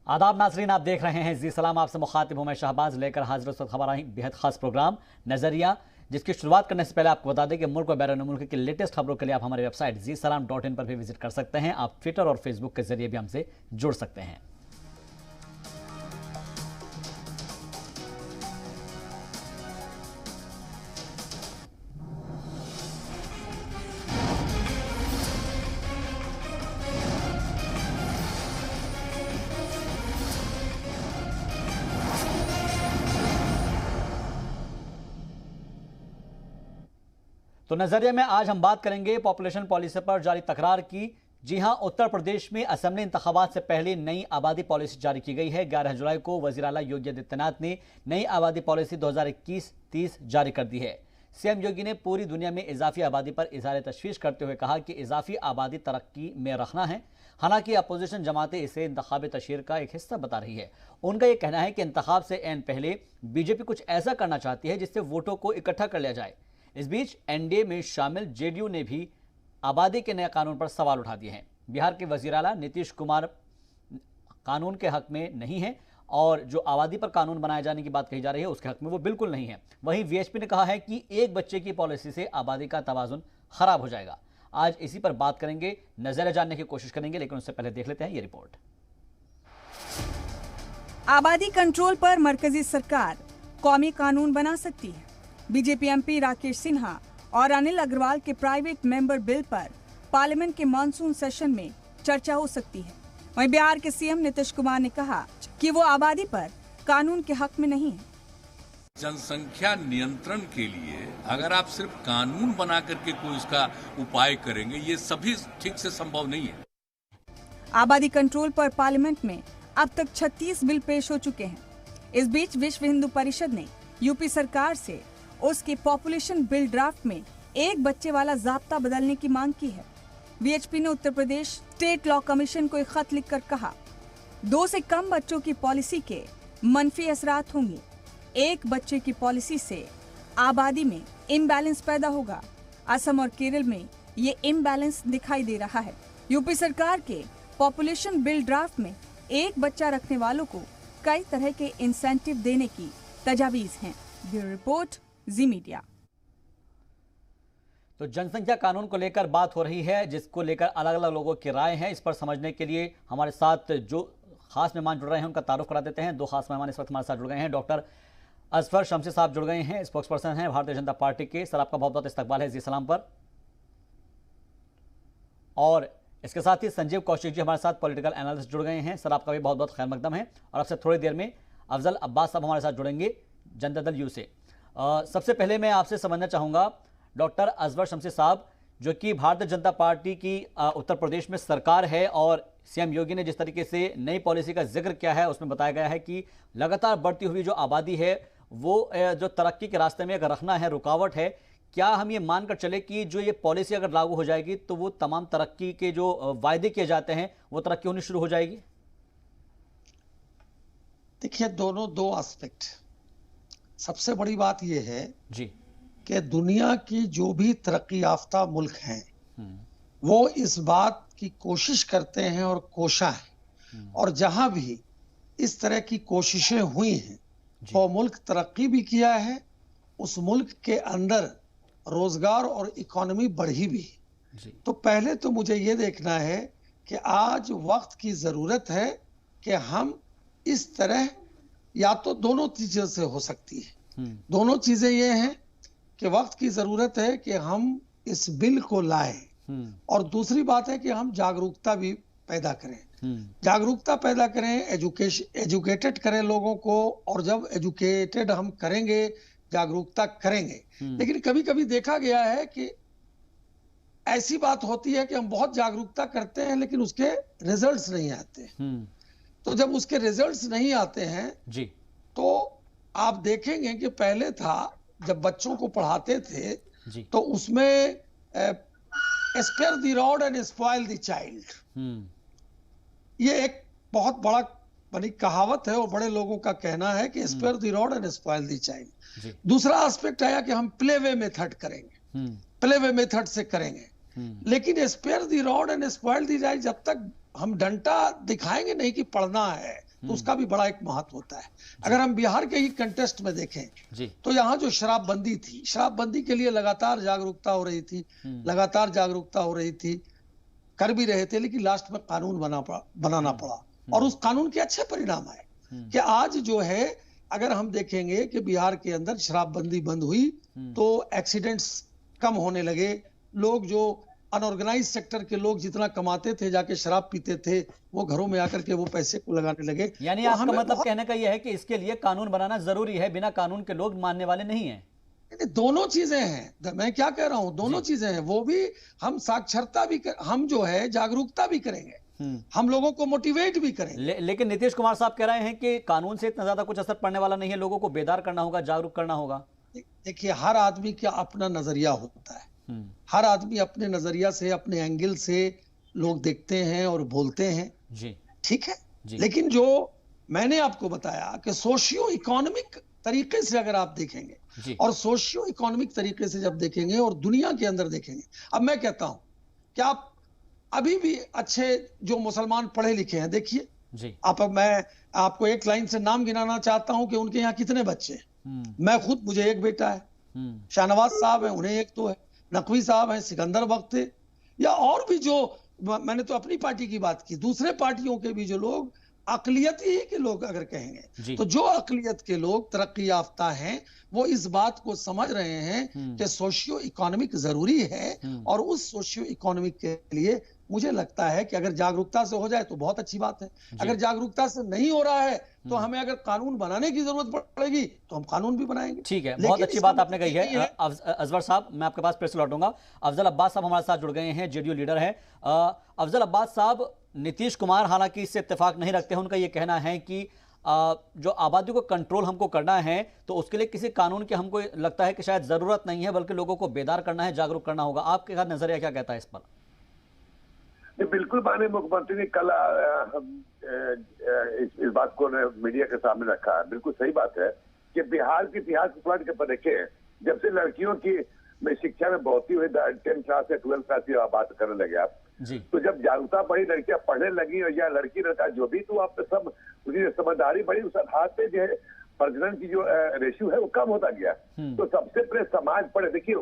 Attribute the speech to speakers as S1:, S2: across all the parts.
S1: आदाब नाजरीन, आप देख रहे हैं जी सलाम। आपसे मुखातिब हूं मैं शहबाज, लेकर हाजिर उस वक्त हमारा बेहद खास प्रोग्राम नजरिया, जिसकी शुरुआत करने से पहले आपको बता दें कि मुल्क और बैरून मुल्क की लेटेस्ट खबरों के लिए आप हमारी वेबसाइट ज़ी-सलाम.इन पर भी विजिट कर सकते हैं। आप ट्विटर और फेसबुक के जरिए भी हमसे जुड़ सकते हैं। तो नजरिया में आज हम बात करेंगे पॉपुलेशन पॉलिसी पर जारी तकरार की। जी हां, उत्तर प्रदेश में असेंबली इंतखाबात से पहले नई आबादी पॉलिसी जारी की गई है। 11 जुलाई को वजीर आला योगी आदित्यनाथ ने नई आबादी पॉलिसी 2021-30 जारी कर दी है। सीएम योगी ने पूरी दुनिया में इजाफी आबादी पर इजहार तशवीश करते हुए कहा कि इजाफी आबादी तरक्की में रखना है। हालांकि अपोजिशन जमातें इसे इंतखाबी तशहीर का एक हिस्सा बता रही है। उनका यह कहना है कि इंतखाब से एन पहले बीजेपी कुछ ऐसा करना चाहती है जिससे वोटों को इकट्ठा कर लिया जाए। इस बीच एनडीए में शामिल जेडीयू ने भी आबादी के नए कानून पर सवाल उठा दिए हैं। बिहार के वजीर आला नीतीश कुमार कानून के हक में नहीं है और जो आबादी पर कानून बनाए जाने की बात कही जा रही है उसके हक में वो बिल्कुल नहीं है। वहीं वीएचपी ने कहा है कि एक बच्चे की पॉलिसी से आबादी का तवाजुन खराब हो जाएगा। आज इसी पर बात करेंगे, नजरिया जानने की कोशिश करेंगे, लेकिन उससे पहले देख लेते हैं ये रिपोर्ट।
S2: आबादी कंट्रोल पर मरकजी सरकार कौमी कानून बना सकती है। बीजेपी एमपी राकेश सिन्हा और अनिल अग्रवाल के प्राइवेट मेंबर बिल पर पार्लियामेंट के मानसून सेशन में चर्चा हो सकती है। वहीं बिहार के सीएम नीतीश कुमार ने कहा कि वो आबादी पर कानून के हक में नहीं है।
S3: जनसंख्या नियंत्रण के लिए अगर आप सिर्फ कानून बना करके कोई इसका उपाय करेंगे, ये सभी ठीक से संभव नहीं है।
S2: आबादी कंट्रोल पर पार्लियामेंट में अब तक 36 बिल पेश हो चुके हैं। इस बीच विश्व हिंदू परिषद ने यूपी सरकार से उसके पॉपुलेशन बिल ड्राफ्ट में एक बच्चे वाला ज़ाब्ता बदलने की मांग की है। वीएचपी ने Uttar Pradesh state law commission को एक खत लिखकर कहा, 2 से कम बच्चों की पॉलिसी के मनफी असरात होंगे। एक बच्चे की पॉलिसी से आबादी में इम्बैलेंस पैदा होगा। असम और केरल में ये इम्बैलेंस दिखाई दे रहा है। यूपी सरकार के पॉपुलेशन बिल ड्राफ्ट में एक बच्चा रखने वालों को कई तरह के इंसेंटिव देने की तजावीज हैं। ब्यूरो रिपोर्ट, जी मीडिया।
S1: तो जनसंख्या कानून को लेकर बात हो रही है, जिसको लेकर अलग अलग लोगों की राय है। इस पर समझने के लिए हमारे साथ जो खास मेहमान जुड़ रहे हैं उनका तारुफ करा देते हैं। 2 खास मेहमान इस वक्त हमारे साथ जुड़ गए हैं। डॉक्टर अजफर शमसी साहब जुड़ गए हैं, स्पोक्स पर्सन हैं भारतीय जनता पार्टी के। सर, आपका बहुत बहुत इस्तकबाल है जी सलाम पर। और इसके साथ ही संजीव कौशिक जी हमारे साथ पॉलिटिकल एनालिस्ट जुड़ गए हैं। सर, आपका भी बहुत बहुत खैर मकदम है। और आपसे थोड़ी देर में अफजल अब्बास साहब हमारे साथ जुड़ेंगे जनता दल यू से। सबसे पहले मैं आपसे समझना चाहूँगा डॉक्टर अजफर शमसी साहब, जो कि भारतीय जनता पार्टी की उत्तर प्रदेश में सरकार है और सीएम योगी ने जिस तरीके से नई पॉलिसी का जिक्र किया है उसमें बताया गया है कि लगातार बढ़ती हुई जो आबादी है वो जो तरक्की के रास्ते में अगर रखना है, रुकावट है। क्या हम ये मानकर चले कि जो ये पॉलिसी अगर लागू हो जाएगी तो वो तमाम तरक्की के जो वायदे किए जाते हैं वो तरक्की होनी शुरू हो जाएगी?
S4: देखिए, दोनों 2 एस्पेक्ट। सबसे बड़ी बात यह है
S1: जी
S4: कि दुनिया की जो भी तरक्की याफ्ता मुल्क हैं वो इस बात की कोशिश करते हैं और कोशा है, और जहां भी इस तरह की कोशिशें हुई हैं वो मुल्क तरक्की भी किया है, उस मुल्क के अंदर रोजगार और इकोनॉमी बढ़ी भी है। तो पहले तो मुझे ये देखना है कि आज वक्त की जरूरत है कि हम इस तरह, या तो दोनों चीजों से हो सकती है। दोनों चीजें ये हैं कि वक्त की जरूरत है कि हम इस बिल को लाएं, और दूसरी बात है कि हम जागरूकता भी पैदा करें। जागरूकता पैदा करें, एजुकेटेड करें लोगों को, और जब एजुकेटेड हम करेंगे, जागरूकता करेंगे। लेकिन कभी कभी देखा गया है कि ऐसी बात होती है कि हम बहुत जागरूकता करते हैं लेकिन उसके रिजल्ट्स नहीं आते। तो जब उसके रिजल्ट्स नहीं आते हैं
S1: जी,
S4: तो आप देखेंगे कि पहले था जब बच्चों को पढ़ाते थे
S1: जी,
S4: तो उसमें spare the rod and spoil the child, ये एक बहुत बड़ा बड़ी कहावत है और बड़े लोगों का कहना है कि spare the rod and spoil the child. दूसरा एस्पेक्ट आया कि हम प्ले वे मेथड करेंगे, प्ले वे मेथड से करेंगे। लेकिन spare the rod and spoil the child, जब तक हम डंडा दिखाएंगे नहीं कि पढ़ना है, तो उसका भी बड़ा एक महत्व होता है। अगर हम बिहार के ही कंटेस्ट में देखें
S1: जी।
S4: तो यहाँ जो शराबबंदी थी, शराबबंदी के लिए लगातार जागरूकता हो रही थी, लगातार जागरूकता हो रही थी, कर भी रहे थे, लेकिन लास्ट में कानून बनाना पड़ा और उस कानून के अच्छे परिणाम आए कि आज जो है अगर हम देखेंगे कि बिहार के अंदर शराबबंदी बंद हुई तो एक्सीडेंट्स कम होने लगे। लोग जो अनऑर्गेनाइज सेक्टर के लोग जितना कमाते थे जाके शराब पीते थे, वो घरों में आकर के वो पैसे को लगाने लगे।
S1: यानी
S4: तो
S1: आपका
S4: हमें
S1: मतलब कहने का यह है कि इसके लिए कानून बनाना जरूरी है, बिना कानून के लोग मानने वाले नहीं हैं।
S4: दोनों चीजें हैं, मैं क्या कह रहा हूं, दोनों चीजें हैं। वो भी हम साक्षरता भी हम जो है जागरूकता भी करेंगे, हम लोगों को मोटिवेट भी करेंगे।
S1: लेकिन नीतीश कुमार साहब कह रहे हैं कि कानून से इतना ज्यादा कुछ असर पड़ने वाला नहीं है, लोगों को बेदार करना होगा, जागरूक करना होगा।
S4: देखिए, हर आदमी का अपना नजरिया होता है, हर आदमी अपने नजरिया से, अपने एंगल से लोग देखते हैं और बोलते हैं
S1: जी,
S4: ठीक है
S1: जी।
S4: लेकिन जो मैंने आपको बताया कि सोशियो इकोनॉमिक तरीके से अगर आप देखेंगे और सोशियो इकोनॉमिक तरीके से जब देखेंगे और दुनिया के अंदर देखेंगे, अब मैं कहता हूं कि आप अभी भी अच्छे जो मुसलमान पढ़े लिखे हैं देखिए
S1: जी।
S4: मैं आपको एक लाइन से नाम गिनाना चाहता हूं कि उनके यहाँ कितने बच्चे हैं। मैं खुद, मुझे एक बेटा है, शाहनवाज साहब है, उन्हें एक तो है, नकवी साहब हैं, सिकंदर वक्त थे, या और भी जो, मैंने तो अपनी पार्टी की बात की, दूसरे पार्टियों के भी जो लोग अकलियत ही के लोग अगर कहेंगे तो जो अकलियत के लोग तरक्की याफ्ता हैं वो इस बात को समझ रहे हैं कि सोशियो इकोनॉमिक जरूरी है और उस सोशियो इकोनॉमिक के लिए मुझे लगता है कि अगर जागरूकता से हो जाए तो बहुत अच्छी बात है। अगर जागरूकता से नहीं हो रहा है तो हमें अगर कानून बनाने की जरूरत पड़ेगी तो हम कानून भी बनाएंगे।
S1: ठीक है, बहुत अच्छी बात आपने कही है। अजवर साहब, मैं आपके पास फिर से लौटूंगा। अफजल अब्बास साहब हमारे साथ जुड़ गए हैं, जेडीयू लीडर है। अफजल अब्बास साहब, नीतीश कुमार हालांकि इससे इत्तेफाक नहीं रखते हैं, उनका यह कहना है कि जो आबादी को कंट्रोल हमको करना है तो उसके लिए किसी कानून की हमको लगता है कि शायद जरूरत नहीं है, बल्कि लोगों को बेदार करना है, जागरूक करना होगा। आपके नजरिया क्या कहता है इस पर?
S5: बिल्कुल, माननीय मुख्यमंत्री ने कल इस बात को मीडिया के सामने रखा है। बिल्कुल सही बात है कि बिहार के इतिहास को पलट के देखें, जब से लड़कियों की शिक्षा में बढ़ोतरी हुई 10th क्लास से 12th क्लास की बात करने लगे आप जी, तो जब जागरूकता बढ़ी, लड़कियां पढ़ने लगी और या लड़की लड़का जो भी, तो आप सब उसकी समझदारी बढ़ी, उस आधार पे जो है प्रजनन की जो रेशियो है वो कम होता गया। तो सबसे पहले समाज पढ़े। देखिए,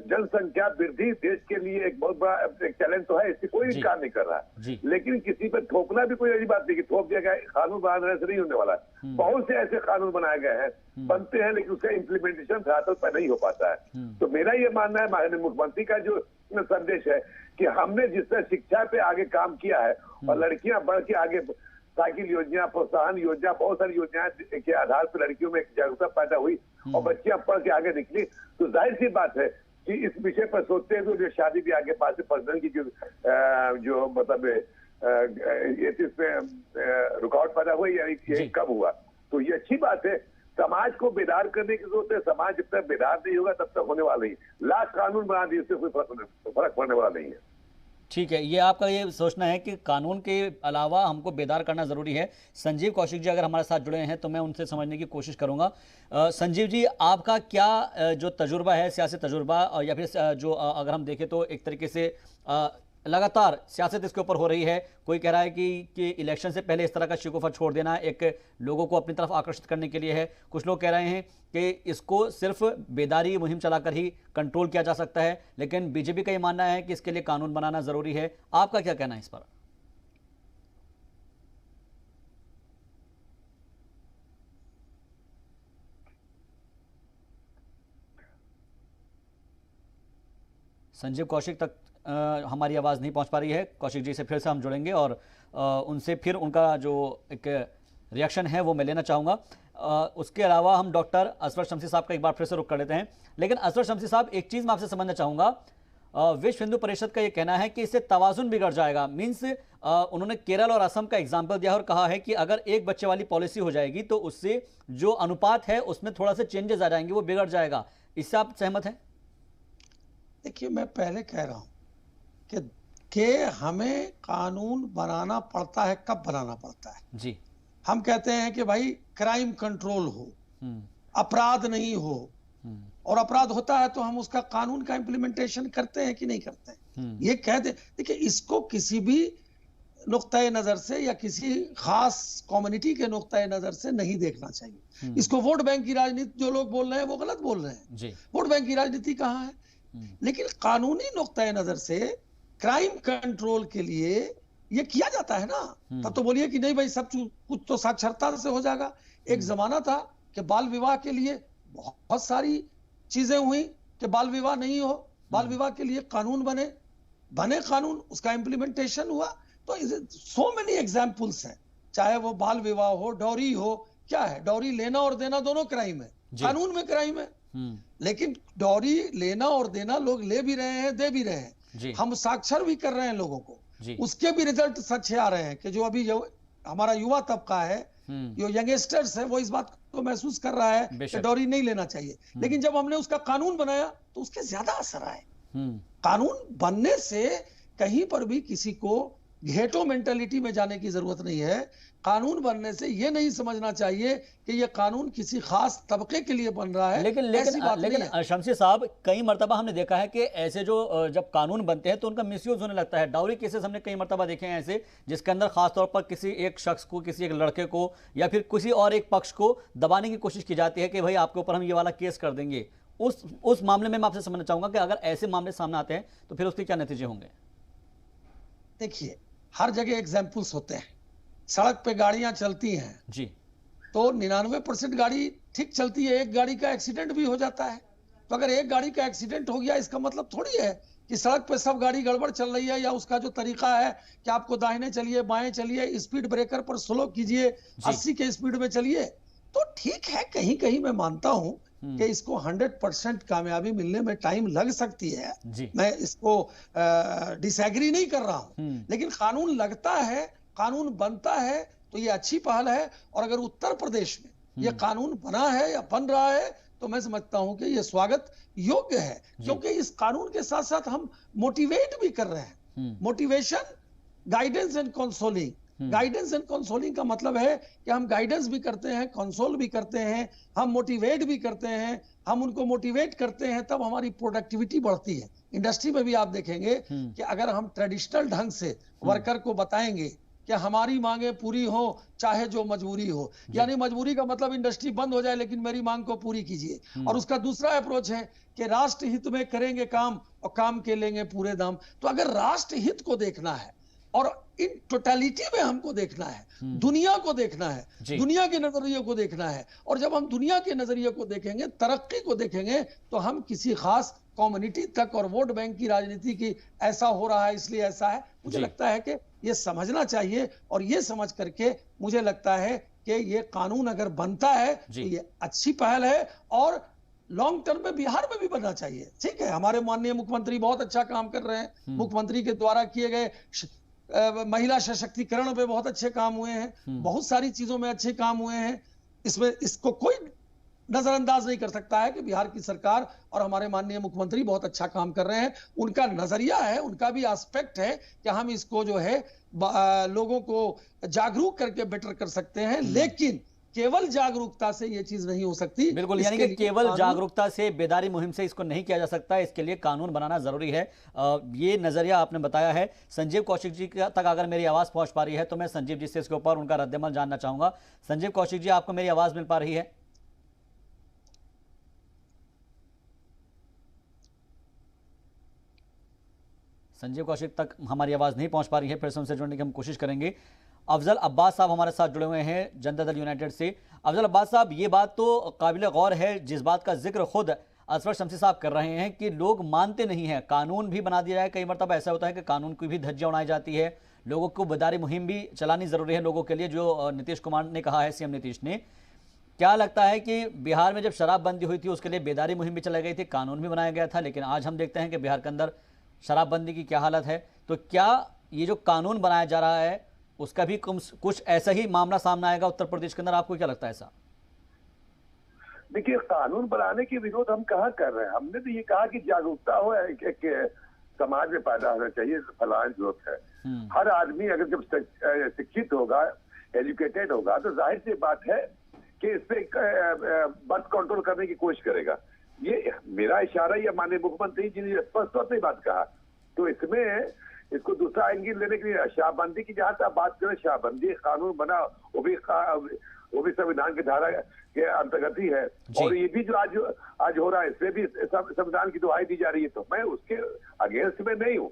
S5: जनसंख्या वृद्धि देश के लिए एक बहुत बड़ा एक चैलेंज तो है, इससे कोई इनकार नहीं कर रहा है, लेकिन किसी पर थोपना भी कोई ऐसी बात नहीं कि थोप दिया गया। कानून बनाने से नहीं होने वाला। बहुत से ऐसे कानून बनाए गए हैं, बनते हैं, लेकिन उसका इम्प्लीमेंटेशन धरातल पर नहीं हो पाता है। तो मेरा ये मानना है, माननीय मुख्यमंत्री का जो संदेश है कि हमने जिस तरह शिक्षा पे आगे काम किया है और लड़कियां बढ़ के आगे साइकिल योजना, प्रोत्साहन योजना, बहुत सारी योजनाएं के आधार पर लड़कियों में एक जागरूकता पैदा हुई और बच्चियां पढ़ के आगे निकली, तो जाहिर सी बात है कि इस विषय पर सोचते हुए जो शादी भी आगे पास प्रजनन की जो मतलब इसमें रुकावट पैदा हुई या ये कम हुआ, तो ये अच्छी बात है। समाज को बेदार करने की जरूरत है। समाज जब तक बेदार नहीं होगा तब तक होने वाला नहीं। लाख कानून बना दिए, उससे कोई फर्क पड़ने वाला नहीं है।
S1: ठीक है, ये आपका ये सोचना है कि कानून के अलावा हमको बेदार करना जरूरी है। संजीव कौशिक जी अगर हमारे साथ जुड़े हैं तो मैं उनसे समझने की कोशिश करूंगा। संजीव जी, आपका क्या जो तजुर्बा है, सियासी तजुर्बा, या फिर जो अगर हम देखें तो एक तरीके से लगातार सियासत इसके ऊपर हो रही है, कोई कह रहा है कि इलेक्शन से पहले इस तरह का शिकूफा छोड़ देना एक लोगों को अपनी तरफ आकर्षित करने के लिए है, कुछ लोग कह रहे हैं कि इसको सिर्फ बेदारी मुहिम चलाकर ही कंट्रोल किया जा सकता है, लेकिन बीजेपी का ये मानना है कि इसके लिए कानून बनाना जरूरी है। आपका क्या कहना है इस पर? संजीव कौशिक तक हमारी आवाज़ नहीं पहुंच पा रही है। कौशिक जी से फिर से हम जुड़ेंगे और उनसे फिर उनका जो एक रिएक्शन है वो मैं लेना चाहूँगा। उसके अलावा हम डॉक्टर असगर शमसी साहब का एक बार फिर से रुख कर लेते हैं। लेकिन असगर शमसी साहब, एक चीज़ मैं आपसे समझना चाहूँगा, विश्व हिंदू परिषद का ये कहना है कि इससे तवाजुन बिगड़ जाएगा। मीन्स उन्होंने केरल और असम का एग्जाम्पल दिया और कहा है कि अगर एक बच्चे वाली पॉलिसी हो जाएगी तो उससे जो अनुपात है उसमें थोड़ा सा चेंजेस आ जाएंगे, वो बिगड़ जाएगा। इससे आप सहमत हैं?
S4: देखिए, मैं पहले कह रहा हूं कि हमें कानून बनाना पड़ता है। कब बनाना पड़ता है
S1: जी? हम
S4: कहते हैं कि भाई क्राइम कंट्रोल हो, अपराध नहीं हो, और अपराध होता है तो हम उसका कानून का इंप्लीमेंटेशन करते हैं कि नहीं करते हैं, ये कहते। देखिए, इसको किसी भी नुक्ता नजर से या किसी खास कम्युनिटी के नुक्ता नजर से नहीं देखना चाहिए। इसको वोट बैंक की राजनीति जो लोग बोल रहे हैं वो गलत बोल रहे हैं
S1: जी।
S4: वोट बैंक की राजनीति कहाँ है? लेकिन कानूनी नुक्ता नजर से क्राइम कंट्रोल के लिए ये किया जाता है ना, तब तो बोलिए कि नहीं भाई सब कुछ तो साक्षरता से हो जाएगा। एक जमाना था कि बाल विवाह के लिए बहुत सारी चीजें हुई कि बाल विवाह नहीं हो, बाल विवाह के लिए कानून बने कानून, उसका इम्प्लीमेंटेशन हुआ। तो सो मेनी एग्जाम्पल्स हैं, चाहे वो बाल विवाह हो, डॉरी हो, क्या है डॉरी लेना और देना दोनों क्राइम है, कानून में क्राइम है। लेकिन डॉरी लेना और देना लोग ले भी रहे हैं, दे भी रहे हैं, हम साक्षर भी कर रहे हैं लोगों को, उसके भी रिजल्ट सच्चे आ रहे हैं कि जो अभी हमारा युवा तबका है, जो यंगस्टर्स है, वो इस बात को महसूस कर रहा है कि डॉरी नहीं लेना चाहिए। लेकिन जब हमने उसका कानून बनाया तो उसके ज्यादा असर आए। कानून बनने से कहीं पर भी किसी को घेटो मेंटालिटी में जाने की जरूरत नहीं है। कानून बनने से ये नहीं समझना चाहिए कि ये कानून किसी खास तबके के लिए बन रहा है।
S1: लेकिन शमशी साहब, कई मर्तबा हमने देखा है कि ऐसे जो जब कानून बनते हैं तो उनका मिसयूज होने लगता है। डाउरी केसेस हमने कई मर्तबा देखे हैं ऐसे, जिसके अंदर खासतौर पर किसी एक शख्स को, किसी एक लड़के को या फिर किसी और एक पक्ष को दबाने की कोशिश की जाती है कि भाई आपके ऊपर हम ये वाला केस कर देंगे। उस मामले में मैं आपसे समझना चाहूंगा कि अगर ऐसे मामले सामने आते हैं तो फिर उसके क्या नतीजे होंगे?
S4: देखिए, हर जगह एग्जाम्पल्स होते हैं। सड़क पे गाड़ियां चलती हैं
S1: जी,
S4: तो 99% गाड़ी ठीक चलती है, एक गाड़ी का एक्सीडेंट भी हो जाता है। तो अगर एक गाड़ी का एक्सीडेंट हो गया, इसका मतलब थोड़ी है कि सड़क पे सब गाड़ी गड़बड़ चल रही है, या उसका जो तरीका है कि आपको दाहिने चलिए, बाएं चलिए, स्पीड ब्रेकर पर स्लो कीजिए, 80 के स्पीड में चलिए, तो ठीक है। कहीं कहीं मैं मानता हूं कि इसको 100% कामयाबी मिलने में टाइम लग सकती है, मैं इसको डिसएग्री नहीं कर रहा हूं। लेकिन कानून लगता है, कानून बनता है तो ये अच्छी पहल है। और अगर उत्तर प्रदेश में ये कानून बना है या बन रहा है तो मैं समझता हूं कि ये स्वागत योग्य है, क्योंकि इस कानून के साथ साथ हम मोटिवेट भी कर रहे हैं। Motivation, guidance and consoling. Guidance and consoling का मतलब है कि हम गाइडेंस भी करते हैं, कंसोल भी करते हैं, हम मोटिवेट भी करते हैं। हम उनको मोटिवेट करते हैं तब हमारी प्रोडक्टिविटी बढ़ती है। इंडस्ट्री में भी आप देखेंगे कि अगर हम ट्रेडिशनल ढंग से वर्कर को बताएंगे कि हमारी मांगे पूरी हो चाहे जो मजबूरी हो, यानी मजबूरी का मतलब इंडस्ट्री बंद हो जाए लेकिन मेरी मांग को पूरी कीजिए। और उसका दूसरा अप्रोच है कि राष्ट्र हित में करेंगे काम और काम के लेंगे पूरे दाम। तो अगर राष्ट्र हित को देखना है और इन टोटलिटी में हमको देखना है, दुनिया को देखना है, दुनिया के नजरिए को देखना है, और जब हम दुनिया के नजरिए को देखेंगे, तरक्की को देखेंगे, तो हम किसी खास कम्युनिटी तक और वोट बैंक की राजनीति की ऐसा हो रहा है इसलिए ऐसा है, मुझे लगता है कि ये समझना चाहिए। और ये समझ करके मुझे लगता है कि ये कानून अगर बनता है तो ये अच्छी पहल है और लॉन्ग टर्म में बिहार में भी बनना चाहिए। ठीक है, हमारे माननीय मुख्यमंत्री बहुत अच्छा काम कर रहे हैं। मुख्यमंत्री के द्वारा किए गए महिला सशक्तिकरण पे बहुत अच्छे काम हुए हैं, बहुत सारी चीजों में अच्छे काम हुए हैं। इसमें इसको कोई नजरअंदाज नहीं कर सकता है कि बिहार की सरकार और हमारे माननीय मुख्यमंत्री बहुत अच्छा काम कर रहे हैं। उनका नजरिया है, उनका भी एस्पेक्ट है कि हम इसको जो है लोगों को जागरूक करके बेटर कर सकते हैं। लेकिन केवल जागरूकता से ये चीज नहीं हो सकती।
S1: बिल्कुल, यानी कि केवल जागरूकता से, बेदारी मुहिम से इसको नहीं किया जा सकता। इसके लिए कानून बनाना जरूरी है। ये नजरिया आपने बताया है। संजीव कौशिक जी तक अगर मेरी आवाज पहुंच पा रही है तो मैं संजीव जी से इसके ऊपर उनका रद्देमल जानना चाहूंगा। संजीव कौशिक जी, आपको मेरी आवाज मिल पा रही है? संजीव कौशिक तक हमारी आवाज नहीं पहुंच पा रही है, फिर से उनसे जुड़ने की हम कोशिश करेंगे। अफजल अब्बास साहब हमारे साथ जुड़े हुए हैं जनता दल यूनाइटेड से। अफजल अब्बास साहब, ये बात तो काबिल गौर है जिस बात का जिक्र खुद असफर शमसी साहब कर रहे हैं कि लोग मानते नहीं हैं। कानून भी बना दिया जाए, कई मरतबा ऐसा होता है कि कानून की भी धज्जियां उड़ाई जाती है। लोगों को बेदारी मुहिम भी चलानी जरूरी है लोगों के लिए, जो नीतीश कुमार ने कहा है, सीएम नीतीश ने। क्या लगता है कि बिहार में जब शराबबंदी हुई थी उसके लिए बेदारी मुहिम भी चलाई गई थी, कानून भी बनाया गया था, लेकिन आज हम देखते हैं कि बिहार के अंदर शराबबंदी की क्या हालत है। तो क्या ये जो कानून बनाया जा रहा है उसका भी कुछ ऐसा ही मामला सामने आएगा उत्तर प्रदेश के अंदर? आपको क्या लगता है ऐसा?
S5: देखिए, कानून बनाने के विरोध हम कहाँ कर रहे हैं। हमने तो ये कहा कि जागरूकता हो, एक समाज में पैदा होना चाहिए, फलाना जरूरत है। हर आदमी अगर जब शिक्षित होगा, एजुकेटेड होगा, तो जाहिर सी बात है कि इस पे बर्थ कंट्रोल करने की कोशिश करेगा। ये मेरा इशारा या माननीय मुख्यमंत्री जी ने स्पष्ट तौर पर बात कहा। तो इसमें इसको दूसरा एंगल लेने के लिए शराबबंदी की जहां तक बात करें, शराबबंदी कानून बना वो भी संविधान की धारा के अंतर्गत ही है। और ये भी जो आज हो रहा है इसमें भी संविधान की दुहाई दी जा रही है, तो मैं उसके अगेंस्ट में नहीं हूँ।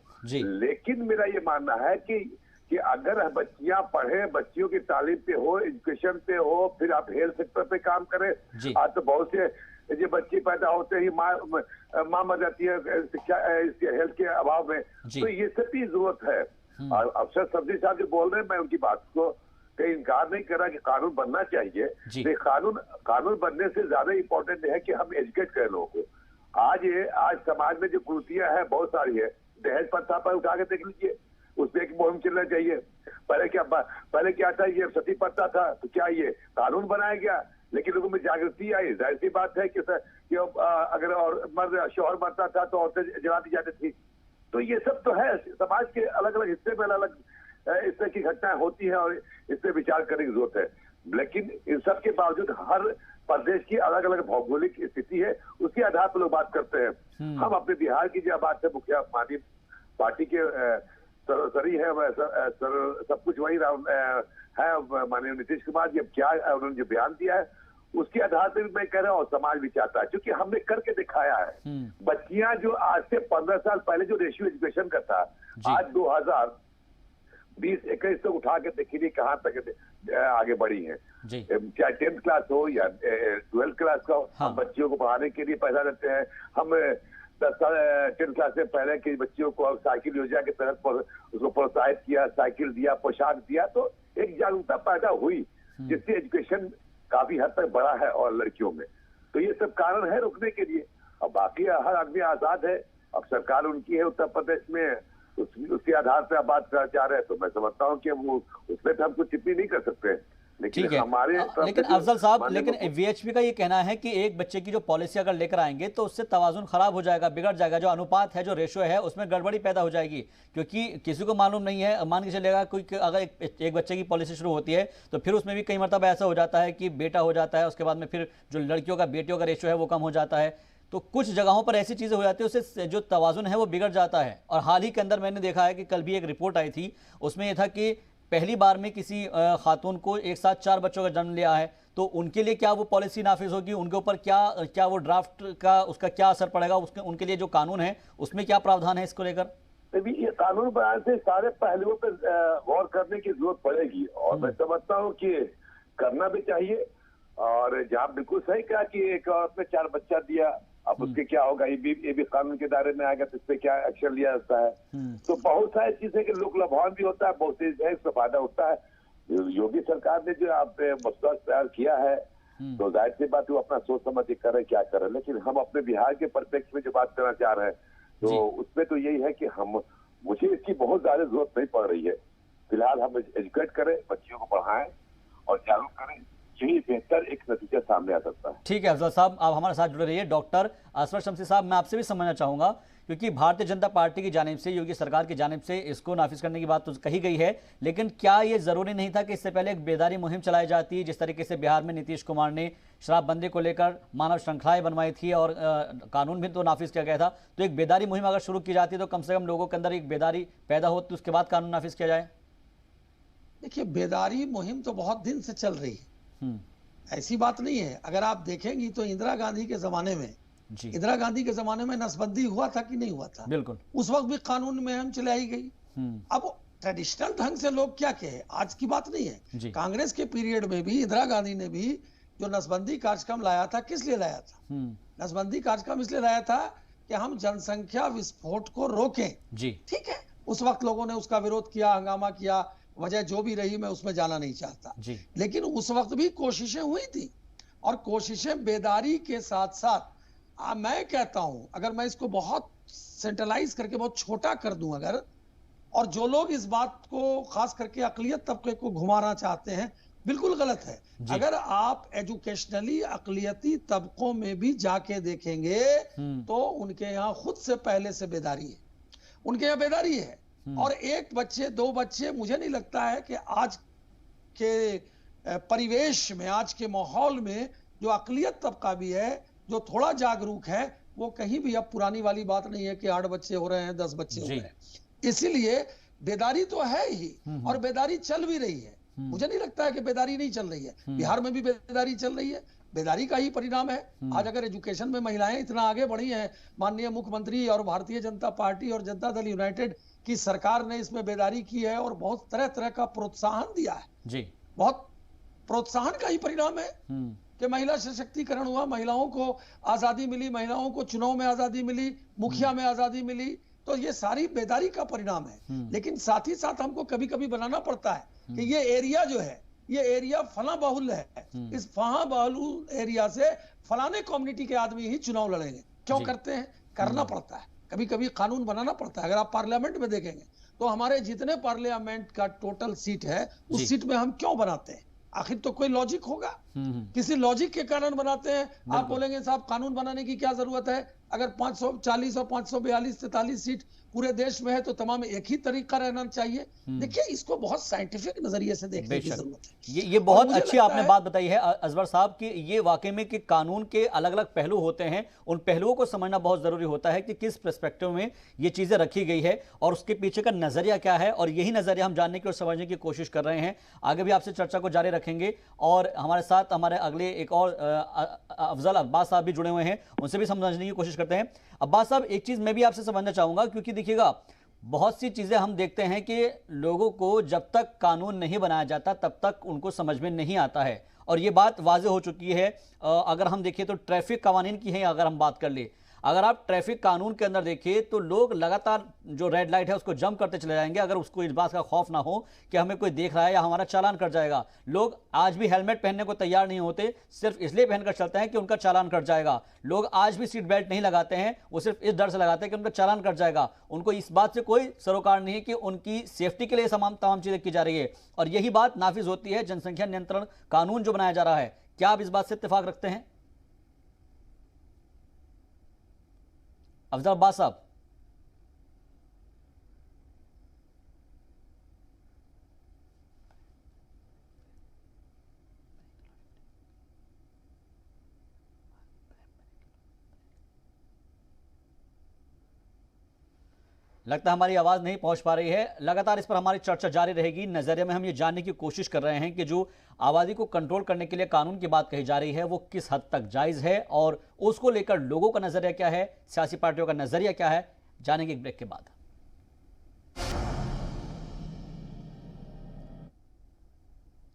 S5: लेकिन मेरा ये मानना है कि अगर बच्चियां पढ़े, बच्चियों की तालीम पे हो, एजुकेशन पे हो, फिर आप हेल्थ सेक्टर पे काम करें। आज तो बहुत से जो बच्चे पैदा होते ही माँ मर जाती है शिक्षा हेल्थ के अभाव में, तो ये सब की जरूरत है। और अफसर सब्जी साहब जो बोल रहे हैं, मैं उनकी बात को कहीं इनकार नहीं कर रहा कि कानून बनना चाहिए, लेकिन कानून बनने से ज्यादा इम्पोर्टेंट है कि हम एजुकेट करें लोगों को। आज समाज में जो कुरीतियां है बहुत सारी है। दहेज प्रथा पर उठा के देख लीजिए, उसमें एक मुहिम चलना चाहिए। पहले क्या था, ये सती प्रथा था, तो क्या ये कानून बनाया गया? लेकिन लोगों में जागृति आई। जाहिर सी बात है कि अगर और शोहर मरता था तो औरतें जला दी जाती थी। तो ये सब तो है, समाज के अलग अलग हिस्से में अलग इस तरह की घटनाएं होती है और इस पर विचार करने की जरूरत है। लेकिन इन सब के बावजूद हर प्रदेश की अलग अलग भौगोलिक स्थिति है, उसके आधार पर लोग बात करते हैं। हम अपने बिहार की जो बात है, मुखिया पार्टी के सरी है, सब कुछ वही है माननीय नीतीश कुमार जी। अब क्या उन्होंने जो बयान दिया है उसके आधार पर भी मैं कह रहा हूँ, और समाज भी चाहता है, क्योंकि हमने करके दिखाया है। बच्चियां जो आज से 15 साल पहले जो रेशियो एजुकेशन का था, आज 2020-21 तक उठा के देखिए कहाँ तक आगे बढ़ी है। चाहे 10th क्लास हो या 12th क्लास का हो, हम बच्चियों को पढ़ाने के लिए पैसा देते हैं। हम 10th क्लास से पहले के बच्चियों को साइकिल योजना के तहत उसको प्रोत्साहित किया, साइकिल दिया, पोशाक दिया, तो एक जागरूकता पैदा हुई जिससे एजुकेशन काफी हद तक बड़ा है और लड़कियों में। तो ये सब कारण है रुकने के लिए। अब बाकी हर आदमी आजाद है, अब सरकार उनकी है उत्तर प्रदेश में, उसके आधार पर आप बात करना चाह रहे हैं, तो मैं समझता हूँ कि वो उसमें तो हम कुछ टिप्पणी नहीं कर सकते।
S1: ठीक है, लेकिन अफजल साहब, लेकिन वीएचपी का ये कहना है कि एक बच्चे की जो पॉलिसी अगर लेकर आएंगे तो उससे तवाजुन खराब हो जाएगा, बिगड़ जाएगा, जो अनुपात है, जो रेशो है, उसमें गड़बड़ी पैदा हो जाएगी। क्योंकि किसी को मालूम नहीं है, मान के चलेगा कोई अगर एक बच्चे की पॉलिसी शुरू होती है तो फिर उसमें भी कई मरतबा ऐसा हो जाता है कि बेटा हो जाता है, उसके बाद में फिर जो लड़कियों का बेटियों का रेशो है वो कम हो जाता है। तो कुछ जगहों पर ऐसी चीजें हो जाती है, उससे जो तवाजुन है वो बिगड़ जाता है। और हाल ही के अंदर मैंने देखा है कि कल भी एक रिपोर्ट आई थी, उसमें यह था कि पहली बार में किसी खातून को एक साथ 4 बच्चों का जन्म लिया है, तो उनके लिए क्या वो पॉलिसी नाफिज होगी, उनके ऊपर क्या वो ड्राफ्ट का उसका क्या असर पड़ेगा, उनके लिए जो कानून है उसमें क्या प्रावधान है इसको लेकर?
S5: ये कानून बनाने से सारे पहलुओं पर गौर करने की जरूरत पड़ेगी, और मैं समझता हूँ कि करना भी चाहिए। और जहाँ बिल्कुल सही कहा कि एक औरत ने 4 बच्चा दिया, अब उसके क्या होगा, ये भी कानून के दायरे में आएगा, तो इस पे क्या एक्शन लिया जाता है। तो बहुत सारी चीजें कि लोक लभान भी होता है, बहुत सी है, इसका फायदा होता है। योगी सरकार ने जो आप मसला तैयार किया है, तो जाहिर सी बात वो अपना सोच समझ के करे क्या करे। लेकिन हम अपने बिहार के परिप्रेक्ष्य में जो बात करना चाह रहे हैं, तो उसमें तो यही है कि मुझे इसकी बहुत ज्यादा जरूरत नहीं पड़ रही है। फिलहाल हम एजुकेट करें, बच्चियों को पढ़ाएं और जागरूक करें, यही बेहतर एक नतीजा सामने आ सकता है।
S1: ठीक है अफजल साहब, आप हमारे साथ जुड़े रहिए। डॉक्टर असफर शमसी साहब, मैं आपसे भी समझना चाहूंगा, क्योंकि भारतीय जनता पार्टी की जानिब से, योगी सरकार की जानिब से इसको नाफिज करने की बात तो कही गई है, लेकिन क्या ये जरूरी नहीं था कि इससे पहले एक बेदारी मुहिम चलाई जाती, जिस तरीके से बिहार में नीतीश कुमार ने शराबबंदी को लेकर मानव श्रृंखलाएं बनवाई थी और कानून भी तो नाफिज किया गया था। तो एक बेदारी मुहिम अगर शुरू की जाती तो कम से कम लोगों के अंदर एक बेदारी पैदा हो, तो उसके बाद कानून नाफिज किया जाए।
S4: देखिए, बेदारी मुहिम तो बहुत दिन से चल रही है, ऐसी बात नहीं है। अगर आप देखेंगी तो इंदिरा गांधी के जमाने में नसबंदी हुआ था कि नहीं हुआ था? बिल्कुल, उस वक्त भी कानून में हम चलाई गई। अब ट्रेडिशनल ढंग से लोग क्या कहे, आज की बात नहीं है। कांग्रेस के पीरियड में भी इंदिरा गांधी ने भी जो नसबंदी कार्यक्रम लाया था, किस लिए लाया था? नसबंदी कार्यक्रम इसलिए लाया था कि हम जनसंख्या विस्फोट को रोकें। ठीक है, उस वक्त लोगों ने उसका विरोध किया, हंगामा किया, वजह जो भी रही मैं उसमें जाना नहीं चाहता, लेकिन उस वक्त भी कोशिशें हुई थी, और कोशिशें बेदारी के साथ साथ, मैं कहता हूं, अगर मैं इसको बहुत सेंट्रलाइज करके बहुत छोटा कर दूं अगर, और जो लोग इस बात को खास करके अकलियत तबके को घुमाना चाहते हैं, बिल्कुल गलत है। अगर आप एजुकेशनली अकलियती तबकों में भी जाके देखेंगे तो उनके यहाँ खुद से पहले से बेदारी है, उनके यहाँ बेदारी है। और 1 बच्चे 2 बच्चे, मुझे नहीं लगता है कि आज के परिवेश में, आज के माहौल में जो अकलियत तबका भी है, जो थोड़ा जागरूक है, वो कहीं भी अब पुरानी वाली बात नहीं है कि 8 बच्चे हो रहे हैं, 10 बच्चे हो रहे हैं। इसीलिए बेदारी तो है ही, और बेदारी चल भी रही है। मुझे नहीं लगता है कि बेदारी नहीं चल रही है। बिहार में भी बेदारी चल रही है, बेदारी का ही परिणाम है। आज अगर एजुकेशन में महिलाएं इतना आगे बढ़ी हैं, माननीय मुख्यमंत्री और भारतीय जनता पार्टी और जनता दल यूनाइटेड की सरकार ने इसमें बेदारी की है और बहुत तरह तरह का प्रोत्साहन दिया है
S1: जी।
S4: बहुत प्रोत्साहन का ही परिणाम है कि महिला सशक्तिकरण हुआ, महिलाओं को आजादी मिली, महिलाओं को चुनाव में आजादी मिली, मुखिया में आजादी मिली। तो ये सारी बेदारी का परिणाम है। लेकिन साथ ही साथ हमको कभी कभी बनाना पड़ता है कि ये एरिया जो है, ये एरिया फला बहुल है, इस फला बहुल एरिया से फलाने कम्युनिटी के आदमी ही चुनाव लड़ेंगे। क्यों करते हैं? करना पड़ता है, कभी कभी कानून बनाना पड़ता है। अगर आप पार्लियामेंट में देखेंगे तो हमारे जितने पार्लियामेंट का टोटल सीट है, उस सीट में हम क्यों बनाते हैं? आखिर तो कोई लॉजिक होगा, किसी लॉजिक के कारण बनाते हैं। आप बोलेंगे साहब कानून बनाने की क्या जरूरत है? अगर 540 और 542 43 सीट पूरे देश में है तो तमाम एक ही तरीका रहना चाहिए। देखिए, इसको बहुत साइंटिफिक नजरिए से देखने की जरूरत है।
S1: ये बहुत अच्छी आपने बात बताई है अजवर साहब कि ये वाकई में कि कानून के अलग अलग पहलू होते हैं, उन पहलुओं को समझना बहुत जरूरी होता है कि किस पर्सपेक्टिव में ये चीजें रखी गई है और उसके पीछे का नजरिया क्या है। और यही नजरिया हम जानने की और समझने की कोशिश कर रहे हैं। आगे भी आपसे चर्चा को जारी रखेंगे और हमारे साथ हमारे अगले एक और अफजल अब्बास साहब भी जुड़े हुए हैं, उनसे भी समझने की कोशिश करते हैं। अब्बास साहब, एक चीज मैं भी आपसे समझना चाहूंगा, क्योंकि देखिएगा बहुत सी चीजें हम देखते हैं कि लोगों को जब तक कानून नहीं बनाया जाता तब तक उनको समझ में नहीं आता है, और ये बात वाज़ेह हो चुकी है। अगर हम देखें तो ट्रैफिक कानून की है, अगर हम बात कर ले, अगर आप ट्रैफिक कानून के अंदर देखिए तो लोग लगातार जो रेड लाइट है उसको जंप करते चले जाएंगे, अगर उसको इस बात का खौफ ना हो कि हमें कोई देख रहा है या हमारा चालान कट जाएगा। लोग आज भी हेलमेट पहनने को तैयार नहीं होते, सिर्फ इसलिए पहनकर चलते हैं कि उनका चालान कट जाएगा। लोग आज भी सीट बेल्ट नहीं लगाते हैं, वो सिर्फ इस डर से लगाते हैं कि उनका चालान कट जाएगा। उनको इस बात से कोई सरोकार नहीं है कि उनकी सेफ्टी के लिए तमाम चीजें की जा रही है, और यही बात नाफिज होती है जनसंख्या नियंत्रण कानून जो बनाया जा रहा है। क्या आप इस बात से इत्तेफाक रखते हैं अफजल अब्बास साहब? लगता है हमारी आवाज नहीं पहुंच पा रही है। लगातार इस पर हमारी चर्चा जारी रहेगी। नजरिए में हम ये जानने की कोशिश कर रहे हैं कि जो आबादी को कंट्रोल करने के लिए कानून की बात कही जा रही है वो किस हद तक जायज है और उसको लेकर लोगों का नजरिया क्या है, सियासी पार्टियों का नजरिया क्या है, जानेंगे एक ब्रेक के बाद।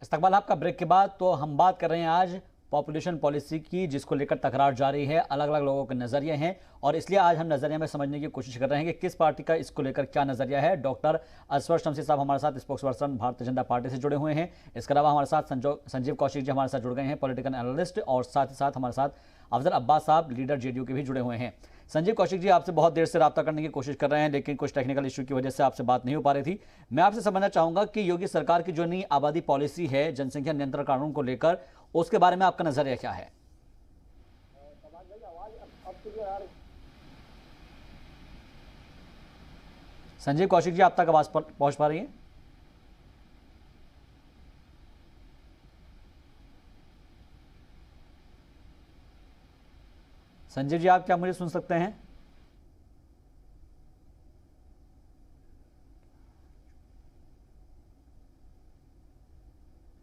S1: इस्तकबाल आपका ब्रेक के बाद। तो हम बात कर रहे हैं आज पॉपुलेशन पॉलिसी की, जिसको लेकर तकरार जारी है, अलग अलग लोगों के नज़रिए हैं, और इसलिए आज हम नज़रिए में समझने की कोशिश कर रहे हैं कि किस पार्टी का इसको लेकर क्या नज़रिया है। डॉक्टर असवर शमसी साहब हमारे साथ spokes person Bharatiya Janata party से जुड़े हुए हैं। इसके अलावा हमारे साथ संजीव कौशिक जी हमारे साथ जुड़ गए हैं, पॉलिटिकल एनालिस्ट, और साथ ही साथ हमारे साथ अफजल अब्बास साहब लीडर जेडीयू के भी जुड़े हुए हैं। संजीव कौशिक जी, आपसे बहुत देर से रब्ता करने की कोशिश कर रहे हैं, लेकिन कुछ टेक्निकल इशू की वजह से आपसे बात नहीं हो पा रही थी। मैं आपसे समझना चाहूंगा कि योगी सरकार की जो नई आबादी पॉलिसी है जनसंख्या नियंत्रण कानून को लेकर, उसके बारे में आपका नजरिया क्या है? संजीव कौशिक जी, आप तक आवाज पहुंच पा रही है? संजीव जी, आप क्या मुझे सुन सकते हैं?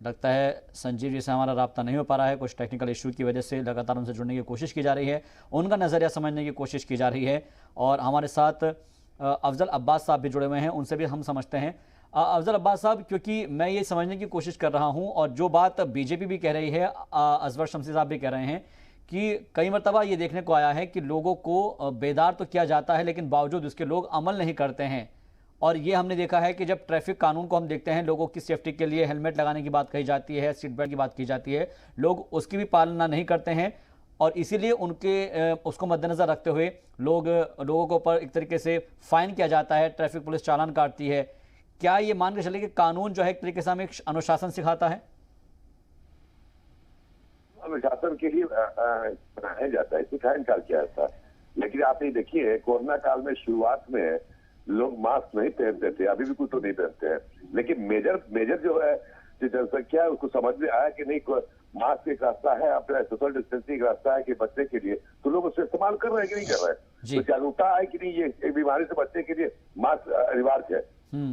S1: लगता है संजीव जी से हमारा राब्ता नहीं हो पा रहा है, कुछ टेक्निकल इशू की वजह से लगातार उनसे जुड़ने की कोशिश की जा रही है, उनका नज़रिया समझने की कोशिश की जा रही है। और हमारे साथ अफजल अब्बास साहब भी जुड़े हुए हैं, उनसे भी हम समझते हैं। अफजल अब्बास साहब, क्योंकि मैं ये समझने की कोशिश कर रहा हूँ, और जो बात बीजेपी भी कह रही है, असवर शमसी साहब भी कह रहे हैं कि कई मरतबा ये देखने को आया है कि लोगों को बेदार तो किया जाता है, लेकिन बावजूद उसके लोग अमल नहीं करते हैं। और ये हमने देखा है कि जब ट्रैफिक कानून को हम देखते हैं, लोगों की सेफ्टी के लिए हेलमेट लगाने की बात कही जाती है, सीट बेल्ट की बात की जाती है, लोग उसकी भी पालना नहीं करते हैं, और इसीलिए उनके उसको मद्देनजर रखते हुए लोगों के ऊपर एक तरीके से फाइन किया जाता है, ट्रैफिक पुलिस चालान काटती है। क्या ये मान के चले कि कानून जो है एक तरीके से हमें अनुशासन सिखाता है?
S5: अनुशासन के लिए बनाया जाता है, सिखाया इनकार किया जाता है। लेकिन आप ये देखिए, कोरोना काल में शुरुआत में लोग मास्क नहीं पहनते थे, अभी भी कुछ तो नहीं पहनते हैं, लेकिन मेजर जो है जो जनसंख्या है उसको समझ में आया कि नहीं, मास्क एक रास्ता है, अपना सोशल डिस्टेंसिंग रास्ता है कि बचने के लिए, तो लोग उससे इस्तेमाल कर रहे हैं कि नहीं कर रहे हैं।
S1: जी।
S5: तो जागरूकता आए कि नहीं ये एक बीमारी से बचने के लिए मास्क अनिवार्य है,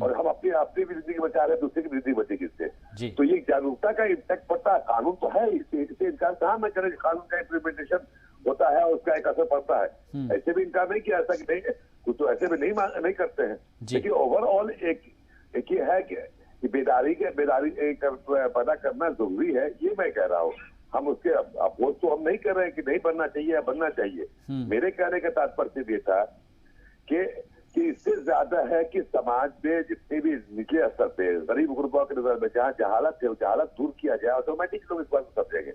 S5: और हम अपनी भी जिंदगी बचा रहे हैं, दूसरे की जिंदगी बचेगी इससे।
S1: जी।
S5: तो ये जागरूकता का इम्पैक्ट पड़ता है। कानून तो है, इससे इनकार कहाँ मैं करें, कानून का इम्प्लीमेंटेशन होता है, उसका एक असर पड़ता है। ऐसे भी इनकार नहीं किया, ऐसा कि नहीं, कुछ तो ऐसे भी नहीं करते हैं। लेकिन ओवरऑल एक ये है कि बेदारी पैदा करना जरूरी है, ये मैं कह रहा हूँ। हम उसके अपोज तो हम नहीं कर रहे हैं कि नहीं बनना चाहिए या बनना चाहिए। मेरे कहने का तात्पर्य ये था कि इससे ज्यादा है कि समाज में जितने भी निचले स्तर पे गरीब गुरबा के नजर में जहाँ जहालत है, जहालत दूर किया जाए, ऑटोमेटिक लोग इस बात को समझेंगे।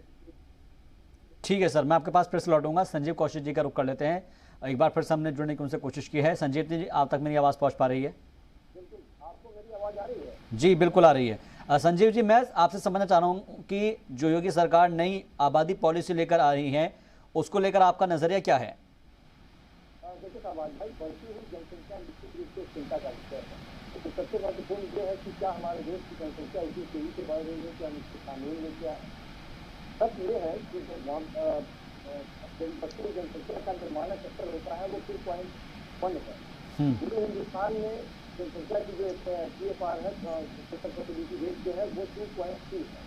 S1: ठीक है सर, मैं आपके पास फिर से लौटूंगा। संजीव कौशिक जी का रुख कर लेते हैं। एक बार फिर से हमने जुड़ने की उनसे कोशिश की है। संजीव जी, आप तक मेरी आवाज पहुंच पा रही है?
S6: आपको मेरी आवाज आ रही है?
S1: जी बिल्कुल आ रही है। संजीव जी, मैं आपसे समझना चाह रहा हूँ कि जो योगी सरकार नई आबादी पॉलिसी लेकर आ रही है, उसको लेकर आपका नजरिया क्या है?
S6: देखिए साहब भाई, बढ़ती हुई जनसंख्या निश्चित रूप से चिंता का विषय है। तो सबसे महत्वपूर्ण ये है कि क्या हमारे देश की जनसंख्या उसी तेजी से बढ़ रही है, क्या इसके कानून में क्या है? सच ये है कि बच्चों की जनसंख्या का निर्माण स्तर होता है वो 2.1 है। पूरे हिंदुस्तान में जनसंख्या की जो TFR है, फर्टिलिटी रेट जो है वो 2.2 है।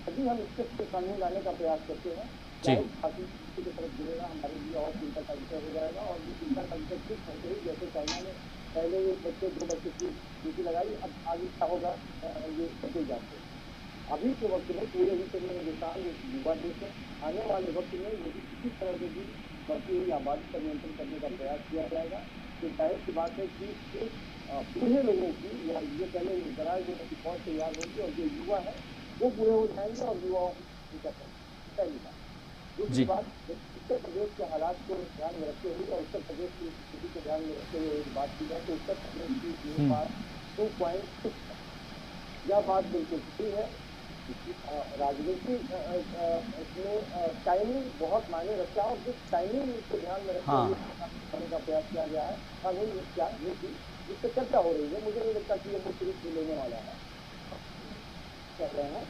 S6: अभी हम इसके कानून लाने का प्रयास करते हैं, की तरफ गिरेगा, हमारे लिए और चिंता का विषय हो जाएगा। और ये चिंता का विषय ठीक होते ही, जैसे चाइना ने पहले दो बच्चे की नीति लगाई, अब आगे क्या होगा ये सबसे जानते हैं। अभी के वक्त में पूरे विश्व में हिंदुस्तान युवा देश है। आने वाले वक्त में यदि किसी तरह से भी बढ़ती हुई आबादी पर नियंत्रण करने का प्रयास किया जाएगा तो जाहिर सी बात है कि बूढ़े लोगों की या ये पहले कराए जो फौज तैयार होगी और जो युवा है वो बूढ़े हो जाएंगे और युवाओं की पहली बात। दूसरी बात, उत्तर प्रदेश के हालात को ध्यान में रखते हुए और उत्तर प्रदेश की स्थिति को ध्यान में रखते हुए बात की जाए तो उत्तर प्रदेश की 2.6 यह बात बिल्कुल सही है। राजनीति इसमें टाइमिंग बहुत मायने रखता है और जिस टाइमिंग को ध्यान में रखते हुए करने का प्रयास किया गया है, कानून क्या नीति जिससे चर्चा हो रही है, मुझे नहीं लगता कि ये मुख्य रूप से लेने वाला है। कह रहे हैं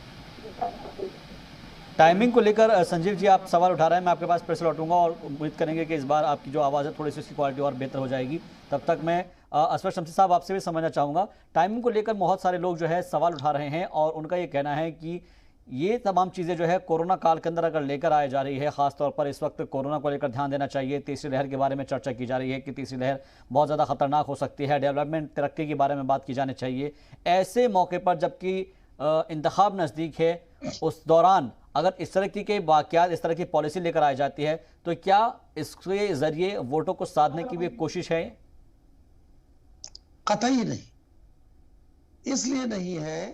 S1: टाइमिंग को लेकर संजीव जी आप सवाल उठा रहे हैं, मैं आपके पास फिर से लौटूंगा और उम्मीद करेंगे कि इस बार आपकी जो आवाज़ है थोड़ी सी उसकी क्वालिटी और बेहतर हो जाएगी। तब तक मैं असफर शमसी साहब आपसे भी समझना चाहूँगा, टाइमिंग को लेकर बहुत सारे लोग जो है सवाल उठा रहे हैं और उनका ये कहना है कि ये तमाम चीज़ें जो है कोरोना काल के अंदर अगर लेकर आई जा रही है, ख़ासतौर पर इस वक्त कोरोना को लेकर ध्यान देना चाहिए। तीसरी लहर के बारे में चर्चा की जा रही है कि तीसरी लहर बहुत ज़्यादा खतरनाक हो सकती है, डेवलपमेंट तरक्की के बारे में बात की जानी चाहिए। ऐसे मौके पर जबकि इंतखाब नज़दीक है, उस दौरान अगर इस तरह के वाक़यात, इस तरह की पॉलिसी लेकर आई जाती है तो क्या इसके ज़रिए वोटों को साधने की भी कोशिश है?
S4: कतई नहीं। इसलिए नहीं है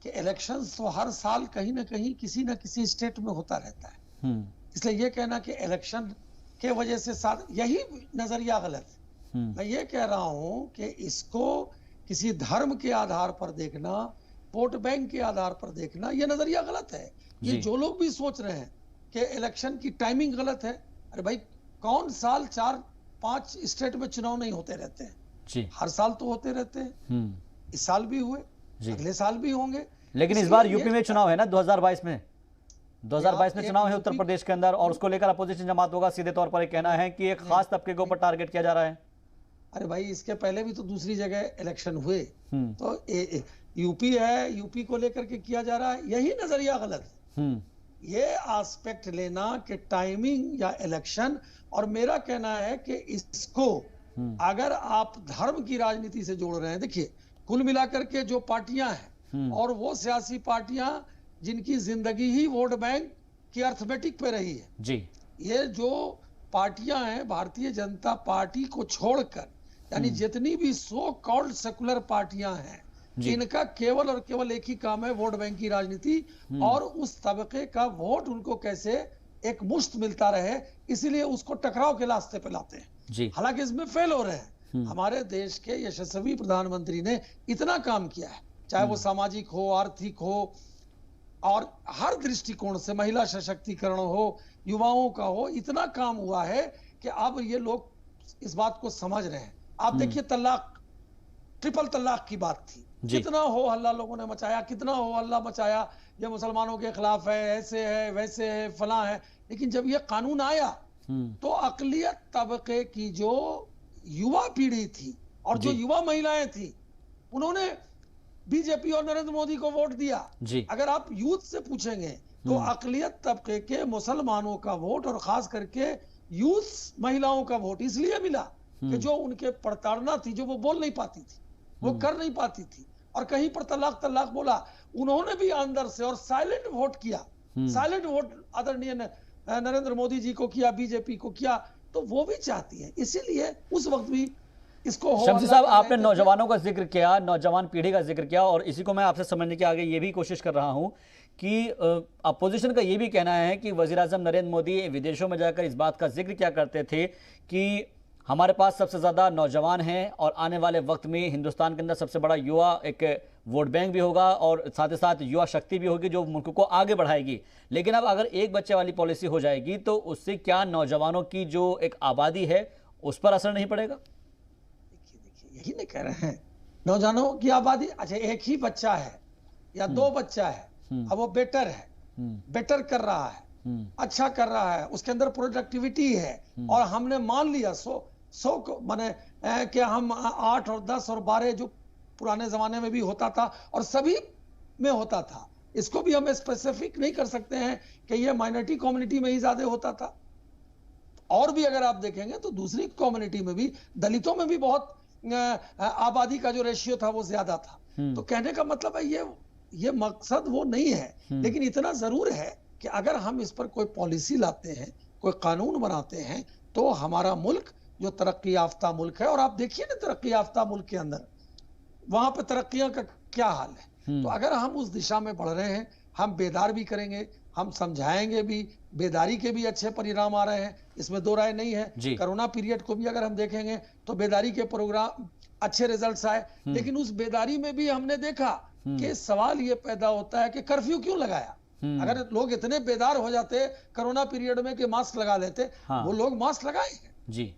S4: कि इलेक्शंस तो हर साल कहीं ना कहीं किसी न किसी स्टेट में होता रहता है। इसलिए यह कहना कि इलेक्शन के वजह से साथ, यही नजरिया गलत है। मैं ये कह रहा हूं कि इसको किसी धर्म के आधार पर देखना, वोट बैंक के आधार पर देखना, यह नजरिया गलत है। ये जो लोग भी सोच रहे हैं कि इलेक्शन की टाइमिंग गलत है, अरे भाई कौन साल 4-5 स्टेट में चुनाव नहीं होते रहते हैं? हर साल तो होते रहते हैं। इस साल भी हुए, अगले साल भी होंगे।
S1: लेकिन इस बार यूपी में चुनाव है ना, 2022 में 2022 में चुनाव है उत्तर प्रदेश के अंदर, और उसको लेकर अपोजिशन जमात होगा सीधे तौर पर कहना है कि एक खास तबके के ऊपर टारगेट किया जा रहा है।
S4: अरे भाई इसके पहले भी तो दूसरी जगह इलेक्शन हुए, तो यूपी है, यूपी को लेकर के किया जा रहा है, यही नजरिया गलत है। ये एस्पेक्ट लेना कि टाइमिंग या इलेक्शन, और मेरा कहना है कि इसको अगर आप धर्म की राजनीति से जोड़ रहे हैं, देखिए कुल मिलाकर के जो पार्टियां हैं और वो सियासी पार्टियां जिनकी जिंदगी ही वोट बैंक की अर्थमेटिक पे रही है जी, ये जो पार्टियां हैं भारतीय जनता पार्टी को छोड़कर, यानी जितनी भी सो कॉल्ड सेकुलर पार्टियां हैं, इनका केवल और केवल एक ही काम है, वोट बैंक की राजनीति, और उस तबके का वोट उनको कैसे एक मुश्त मिलता रहे, इसीलिए उसको टकराव के रास्ते पे लाते हैं। हालांकि इसमें फेल हो रहे हैं। हमारे देश के यशस्वी प्रधानमंत्री ने इतना काम किया है, चाहे वो सामाजिक हो, आर्थिक हो, और हर दृष्टिकोण से, महिला सशक्तिकरण हो, युवाओं का हो, इतना काम हुआ है कि अब ये लोग इस बात को समझ रहे हैं। आप देखिए तलाक, ट्रिपल तलाक की बात थी, कितना हो हल्ला लोगों ने मचाया, कितना हो हल्ला मचाया, ये मुसलमानों के खिलाफ है, ऐसे है, वैसे है, फला है, लेकिन जब ये कानून आया तो अकलियत तबके की जो युवा पीढ़ी थी और जो युवा महिलाएं थी, उन्होंने बीजेपी और नरेंद्र मोदी को वोट दिया। अगर आप यूथ से पूछेंगे तो अकलियत तबके के मुसलमानों का वोट और खास करके यूथ महिलाओं का वोट इसलिए मिला कि जो उनके प्रताड़ना थी, जो वो बोल नहीं पाती थी, वो कर नहीं पाती थी, और कहीं पर तलाक तलाक बोला, उन्होंने भी अंदर से और साइलेंट वोट किया। साइलेंट वोट आदरणीय नरेंद्र मोदी जी को किया, बीजेपी को किया, तो वो भी चाहती है। इसीलिए उस वक्त भी इसको
S1: शमसी साहब, आपने नौजवानों का जिक्र किया, नौजवान पीढ़ी का जिक्र किया, और इसी को मैं आपसे समझने के आगे ये भी कोशिश कर रहा हूं कि अपोजिशन का ये भी कहना है कि वजीर आजम नरेंद्र मोदी विदेशों में जाकर इस बात का जिक्र क्या करते थे कि हमारे पास सबसे ज़्यादा नौजवान हैं और आने वाले वक्त में हिंदुस्तान के अंदर सबसे बड़ा युवा एक वोट बैंक भी होगा और साथ ही साथ युवा शक्ति भी होगी जो मुल्क को आगे बढ़ाएगी। लेकिन अब अगर एक बच्चे वाली पॉलिसी हो जाएगी तो उससे क्या नौजवानों की जो एक आबादी है उस पर असर नहीं पड़ेगा?
S4: देखिए, यही नहीं कह रहे हैं नौजवानों की आबादी। अच्छा, एक ही बच्चा है या दो बच्चा है, अब वो बेटर है, बेटर कर रहा है, अच्छा कर रहा है, उसके अंदर प्रोडक्टिविटी है, और हमने मान लिया 100 को माने कि हम 8 और 10 और 12 जो पुराने जमाने में भी होता था और सभी में होता था, इसको भी हम स्पेसिफिक नहीं कर सकते हैं कि ये माइनॉरिटी कम्युनिटी में ही ज्यादा होता था। और भी अगर आप देखेंगे तो दूसरी कम्युनिटी में भी, दलितों में भी बहुत आबादी का जो रेशियो था वो ज्यादा था। तो कहने का मतलब है ये मकसद वो नहीं है, लेकिन इतना जरूर है कि अगर हम इस पर कोई पॉलिसी लाते हैं, कोई कानून बनाते हैं, तो हमारा मुल्क जो तरक्की याफ्ता मुल्क है, और आप देखिए ना तरक्की याफ्ता मुल्क के अंदर वहां पे तरक्कियां का क्या हाल है। तो अगर हम उस दिशा में बढ़ रहे हैं, हम बेदार भी करेंगे, हम समझाएंगे भी, बेदारी के भी अच्छे परिणाम आ रहे हैं, इसमें दो राय नहीं है। कोरोना पीरियड को भी अगर हम देखेंगे तो बेदारी के प्रोग्राम अच्छे रिजल्ट्स आए, लेकिन उस बेदारी में भी हमने देखा कि सवाल ये पैदा होता है कि कर्फ्यू क्यों लगाया। अगर लोग इतने बेदार हो जाते कोरोना पीरियड में कि मास्क लगा लेते, वो लोग मास्क लगाए हैं जी,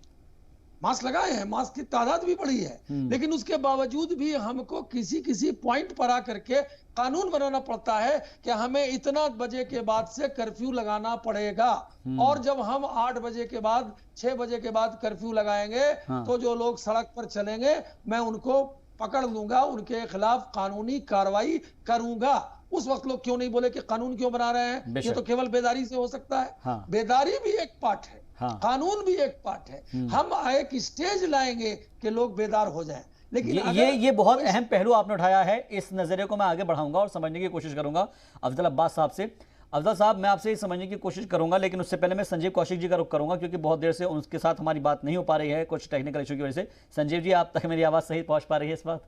S4: मास्क लगाए हैं, मास्क की तादाद भी बढ़ी है, लेकिन उसके बावजूद भी हमको किसी पॉइंट पर आकर के कानून बनाना पड़ता है कि हमें इतना बजे के बाद से कर्फ्यू लगाना पड़ेगा, और जब हम 8 बजे के बाद 6 बजे के बाद कर्फ्यू लगाएंगे तो जो लोग सड़क पर चलेंगे मैं उनको पकड़ लूंगा, उनके खिलाफ कानूनी कार्रवाई करूंगा। उस वक्त लोग क्यों नहीं बोले कि कानून क्यों बना रहे हैं, ये तो केवल बेदारी से हो सकता है। बेदारी भी एक पार्ट है, कानून भी एक पार्ट है। हम एक स्टेज लाएंगे कि लोग बेदार हो जाएं, लेकिन
S1: ये बहुत अहम पहलू आपने उठाया है। इस नजरिए को मैं आगे बढ़ाऊंगा और समझने की कोशिश करूंगा अफजल अब्बास साहब से। अफजल साहब, मैं आपसे समझने की कोशिश करूंगा, लेकिन उससे पहले मैं संजीव कौशिक जी का रुख करूंगा क्योंकि बहुत देर से उनके साथ हमारी बात नहीं हो पा रही है कुछ टेक्निकल इशू की वजह से। संजीव जी, आप तक मेरी आवाज सही पहुंच पा रही है इस बात?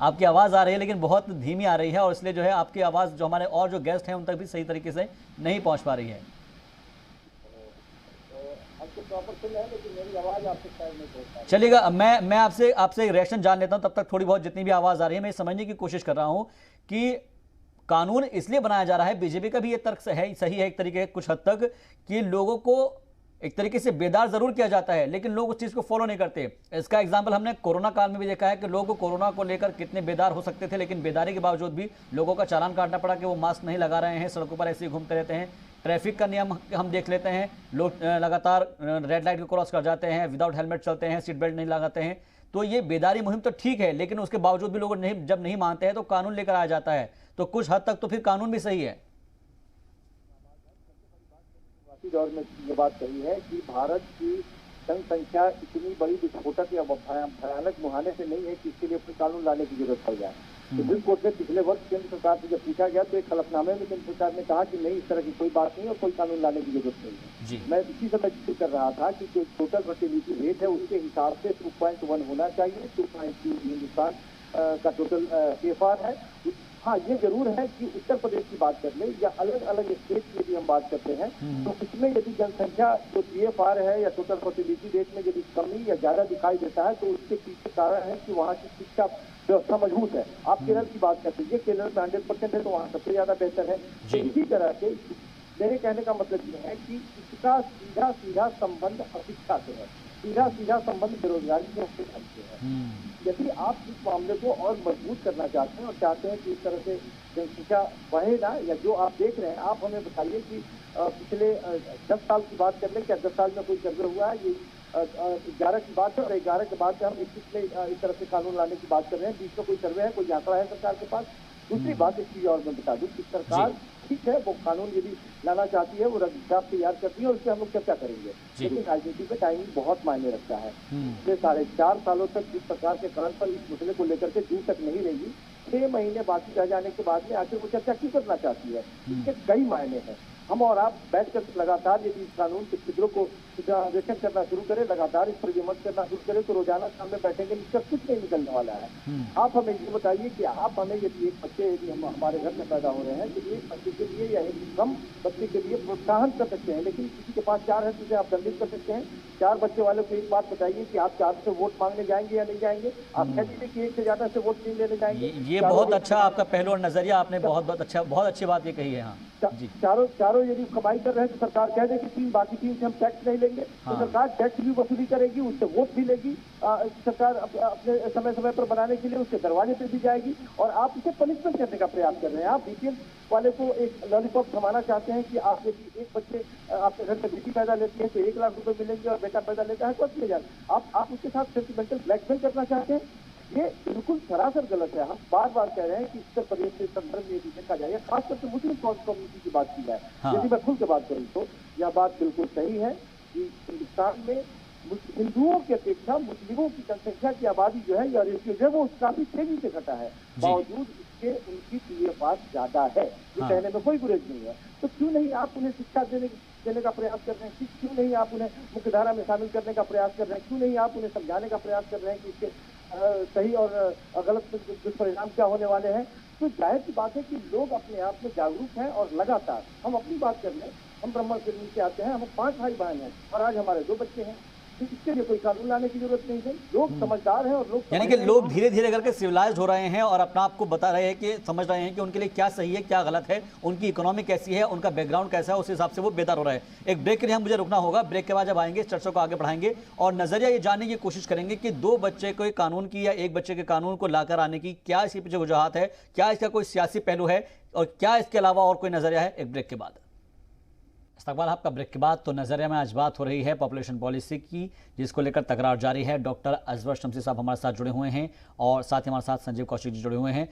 S1: आपकी आवाज आ रही है लेकिन बहुत धीमी आ रही है, और इसलिए जो है आपकी आवाज जो हमारे और जो गेस्ट हैं उन तक भी सही तरीके से नहीं पहुंच पा रही है। चलिएगा, मैं आपसे रिएक्शन जान लेता हूं, तब तक थोड़ी बहुत जितनी भी आवाज आ रही है मैं समझने की कोशिश कर रहा हूं कि कानून इसलिए बनाया जा रहा है, बीजेपी का भी ये तर्क है, सही है एक तरीके कुछ हद तक, कि लोगों को एक तरीके से बेदार जरूर किया जाता है लेकिन लोग उस चीज को फॉलो नहीं करते। इसका एग्जांपल हमने कोरोना काल में भी देखा है कि लोग कोरोना को लेकर कितने बेदार हो सकते थे, लेकिन बेदारी के बावजूद भी लोगों का चालान काटना पड़ा कि वो मास्क नहीं लगा रहे हैं, सड़कों पर ऐसे ही घूमते रहते हैं। ट्रैफिक का नियम हम देख लेते हैं, लोग लगातार रेड लाइट को क्रॉस कर जाते हैं, विदाउट हेलमेट चलते हैं, सीट बेल्ट नहीं लगाते हैं। तो ये बेदारी मुहिम तो ठीक है, लेकिन उसके बावजूद भी लोग जब नहीं मानते हैं तो कानून लेकर आया जाता है। तो कुछ हद तक तो फिर कानून भी सही है।
S6: दौर में ये बात कही है कि भारत की जनसंख्या इतनी बड़ी विस्फोटक या भयानक मुहाने से नहीं है कि इसके लिए कानून लाने की जरूरत पड़ जाए। सुप्रीम कोर्ट में पिछले वर्ष केंद्र सरकार से जब पूछा गया तो एक हलफनामे में केंद्र सरकार ने कहा कि नहीं, इस तरह की कोई बात नहीं और कोई कानून लाने की जरूरत नहीं है। मैं इसी समय जिक्र कर रहा था कि जो टोटल फर्टिलिटी रेट है उसके हिसाब से 2.1 होना चाहिए, 2.2 हिंदुस्तान का टोटल CFR है। हाँ, ये जरूर है कि उत्तर प्रदेश की बात कर ले या अलग अलग स्टेट की यदि हम बात करते हैं तो इसमें यदि जनसंख्या जो CFR है या टोटल फर्टिलिटी रेट में यदि कमी या ज्यादा दिखाई देता है तो उसके पीछे कारण है कि वहाँ की शिक्षा व्यवस्था मजबूत है। आप केरल की बात कर लीजिए, केरल में 100% है तो वहाँ सबसे ज्यादा बेहतर है। तो इसी तरह से मेरे कहने का मतलब ये है कि इसका सीधा संबंध अशिक्षा से है, सीधा संबंध बेरोजगारी से है। यदि आप इस मामले को और मजबूत करना चाहते हैं और चाहते हैं कि इस तरह से जनसंख्या बढ़े ना, या जो आप देख रहे हैं, आप हमें बताइए कि पिछले 10 साल की बात कर लें, क्या 10 साल में कोई सर्वे हुआ है? ये 11 की बात है और 11 के बाद से हम 21 में इस तरह से कानून लाने की बात कर रहे हैं। बीच में कोई सर्वे है, कोई आंकड़ा है सरकार के पास? दूसरी बात एक चीज और मैं बता दूं कि सरकार ठीक है वो कानून यदि लाना चाहती है, वो ड्राफ्ट तैयार करती है और उस पर हम लोग चर्चा करेंगे, लेकिन राजनीति में टाइमिंग बहुत मायने रखता है। पिछले 4.5 सालों तक जिस प्रकार के कान पर इस मसले को लेकर के दूर तक नहीं रहेगी, 6 महीने बाकी रह जाने के बाद में आखिर वो चर्चा क्यों करना चाहती है? इसके कई मायने हैं। हम और आप बैठकर लगातार यदि इस कानून के छिद्रों को अन्वेषण करना शुरू करें, लगातार इस पर विमर्श करना शुरू करें, तो रोजाना सामने बैठेंगे, इसका कुछ नहीं निकलने वाला है। आप हमें ये बताइए कि आप हमें यदि एक बच्चे यदि हम हमारे घर में पैदा हो रहे हैं तो एक बच्चे के लिए या एक कम बच्चे के लिए प्रोत्साहन कर सकते हैं, लेकिन किसी के पास 4 है तो उसे आप दंडित कर सकते हैं। 4 बच्चे वाले को एक बात बताइए कि आप 4 से वोट मांगने जाएंगे या नहीं जाएंगे? आप कह दीजिए कि 1 से ज्यादा से वोट नहीं लेने जाएंगे।
S1: ये बहुत अच्छा आपका पहलू और नजरिया, आपने बहुत अच्छी बात ये कही है। हाँ जी,
S6: चारों यदि कमाई कर रहे हैं तो सरकार कह दे कि बाकी 3 से हम टैक्स नहीं लेंगे, तो सरकार टैक्स भी वसूली करेगी, उससे वोट भी लेगी, सरकार अपने समय पर बनाने के लिए उसके दरवाजे पे भी जाएगी, और आप उसे पनिशमेंट करने का प्रयास कर रहे हैं। आप बीपीएल वाले को एक लॉलीपॉप थमाना चाहते हैं कि आप यदि एक बच्चे आपके घर में बेटी पैदा लेती है तो 1 लाख रुपए मिलेंगे और बेटा पैदा लेता है तो 10,000। आप उसके साथ सेंटिमेंटल ब्लैकमेल करना चाहते हैं। ये बिल्कुल सरासर गलत है। हम बार बार कह रहे हैं कि उत्तर प्रदेश के संदर्भ में देखा जाए, खासकर से मुस्लिम कम्युनिटी की बात की जाए, यदि मैं खुल के बात करूँ तो यह बात बिल्कुल सही है कि हिंदुस्तान में हिंदुओं की अपेक्षा मुस्लिमों की जनसंख्या की आबादी जो है या रेशियो जो है वो काफी तेजी से घटा है, बावजूद इसके उनकी पीएफआर ज्यादा है, ये कहने में कोई गुरेज नहीं है। तो क्यों नहीं आप उन्हें शिक्षा देने का प्रयास कर रहे हैं? क्यों नहीं आप उन्हें मुख्यधारा में शामिल करने का प्रयास कर रहे हैं? क्यों नहीं आप उन्हें समझाने का प्रयास कर रहे हैं कि इसके सही और गलत दुष्परिणाम क्या होने वाले हैं? तो जाहिर सी बात है कि लोग अपने आप में जागरूक हैं और लगातार हम अपनी बात कर रहे हैं। हम ब्रह्मा से नीचे आते हैं, हम 5 भाई बहन हैं और आज हमारे 2 बच्चे हैं, तो इसके लिए कोई कानून लाने की जरूरत नहीं है। लोग समझदार हैं और लोग
S1: यानी कि लोग धीरे धीरे करके सिविलाइज्ड हो रहे हैं और अपना आपको बता रहे हैं कि समझ रहे हैं कि उनके लिए क्या सही है क्या गलत है, उनकी इकोनॉमी कैसी है, उनका बैकग्राउंड कैसा है, उस हिसाब से वो बेहतर हो रहे हैं। एक ब्रेक के लिए हम मुझे रुकना होगा, ब्रेक के बाद जब आएंगे चर्चा को आगे बढ़ाएंगे और नजरिया ये जानने की कोशिश करेंगे कि 2 बच्चे को कानून की या 1 बच्चे के कानून को लाकर आने की क्या इसके पीछे वजूहत है, क्या इसका कोई सियासी पहलू है और क्या इसके अलावा और कोई नजरिया है। एक ब्रेक के बाद इस्तकबाल आपका ब्रेक के बाद। तो नजरिया में आज बात हो रही है पॉपुलेशन पॉलिसी की, जिसको लेकर तकरार जारी है। डॉक्टर अजवर शमसी साहब हमारे साथ जुड़े हुए हैं और साथ ही हमारे साथ संजीव कौशिक जी जुड़े हुए हैं।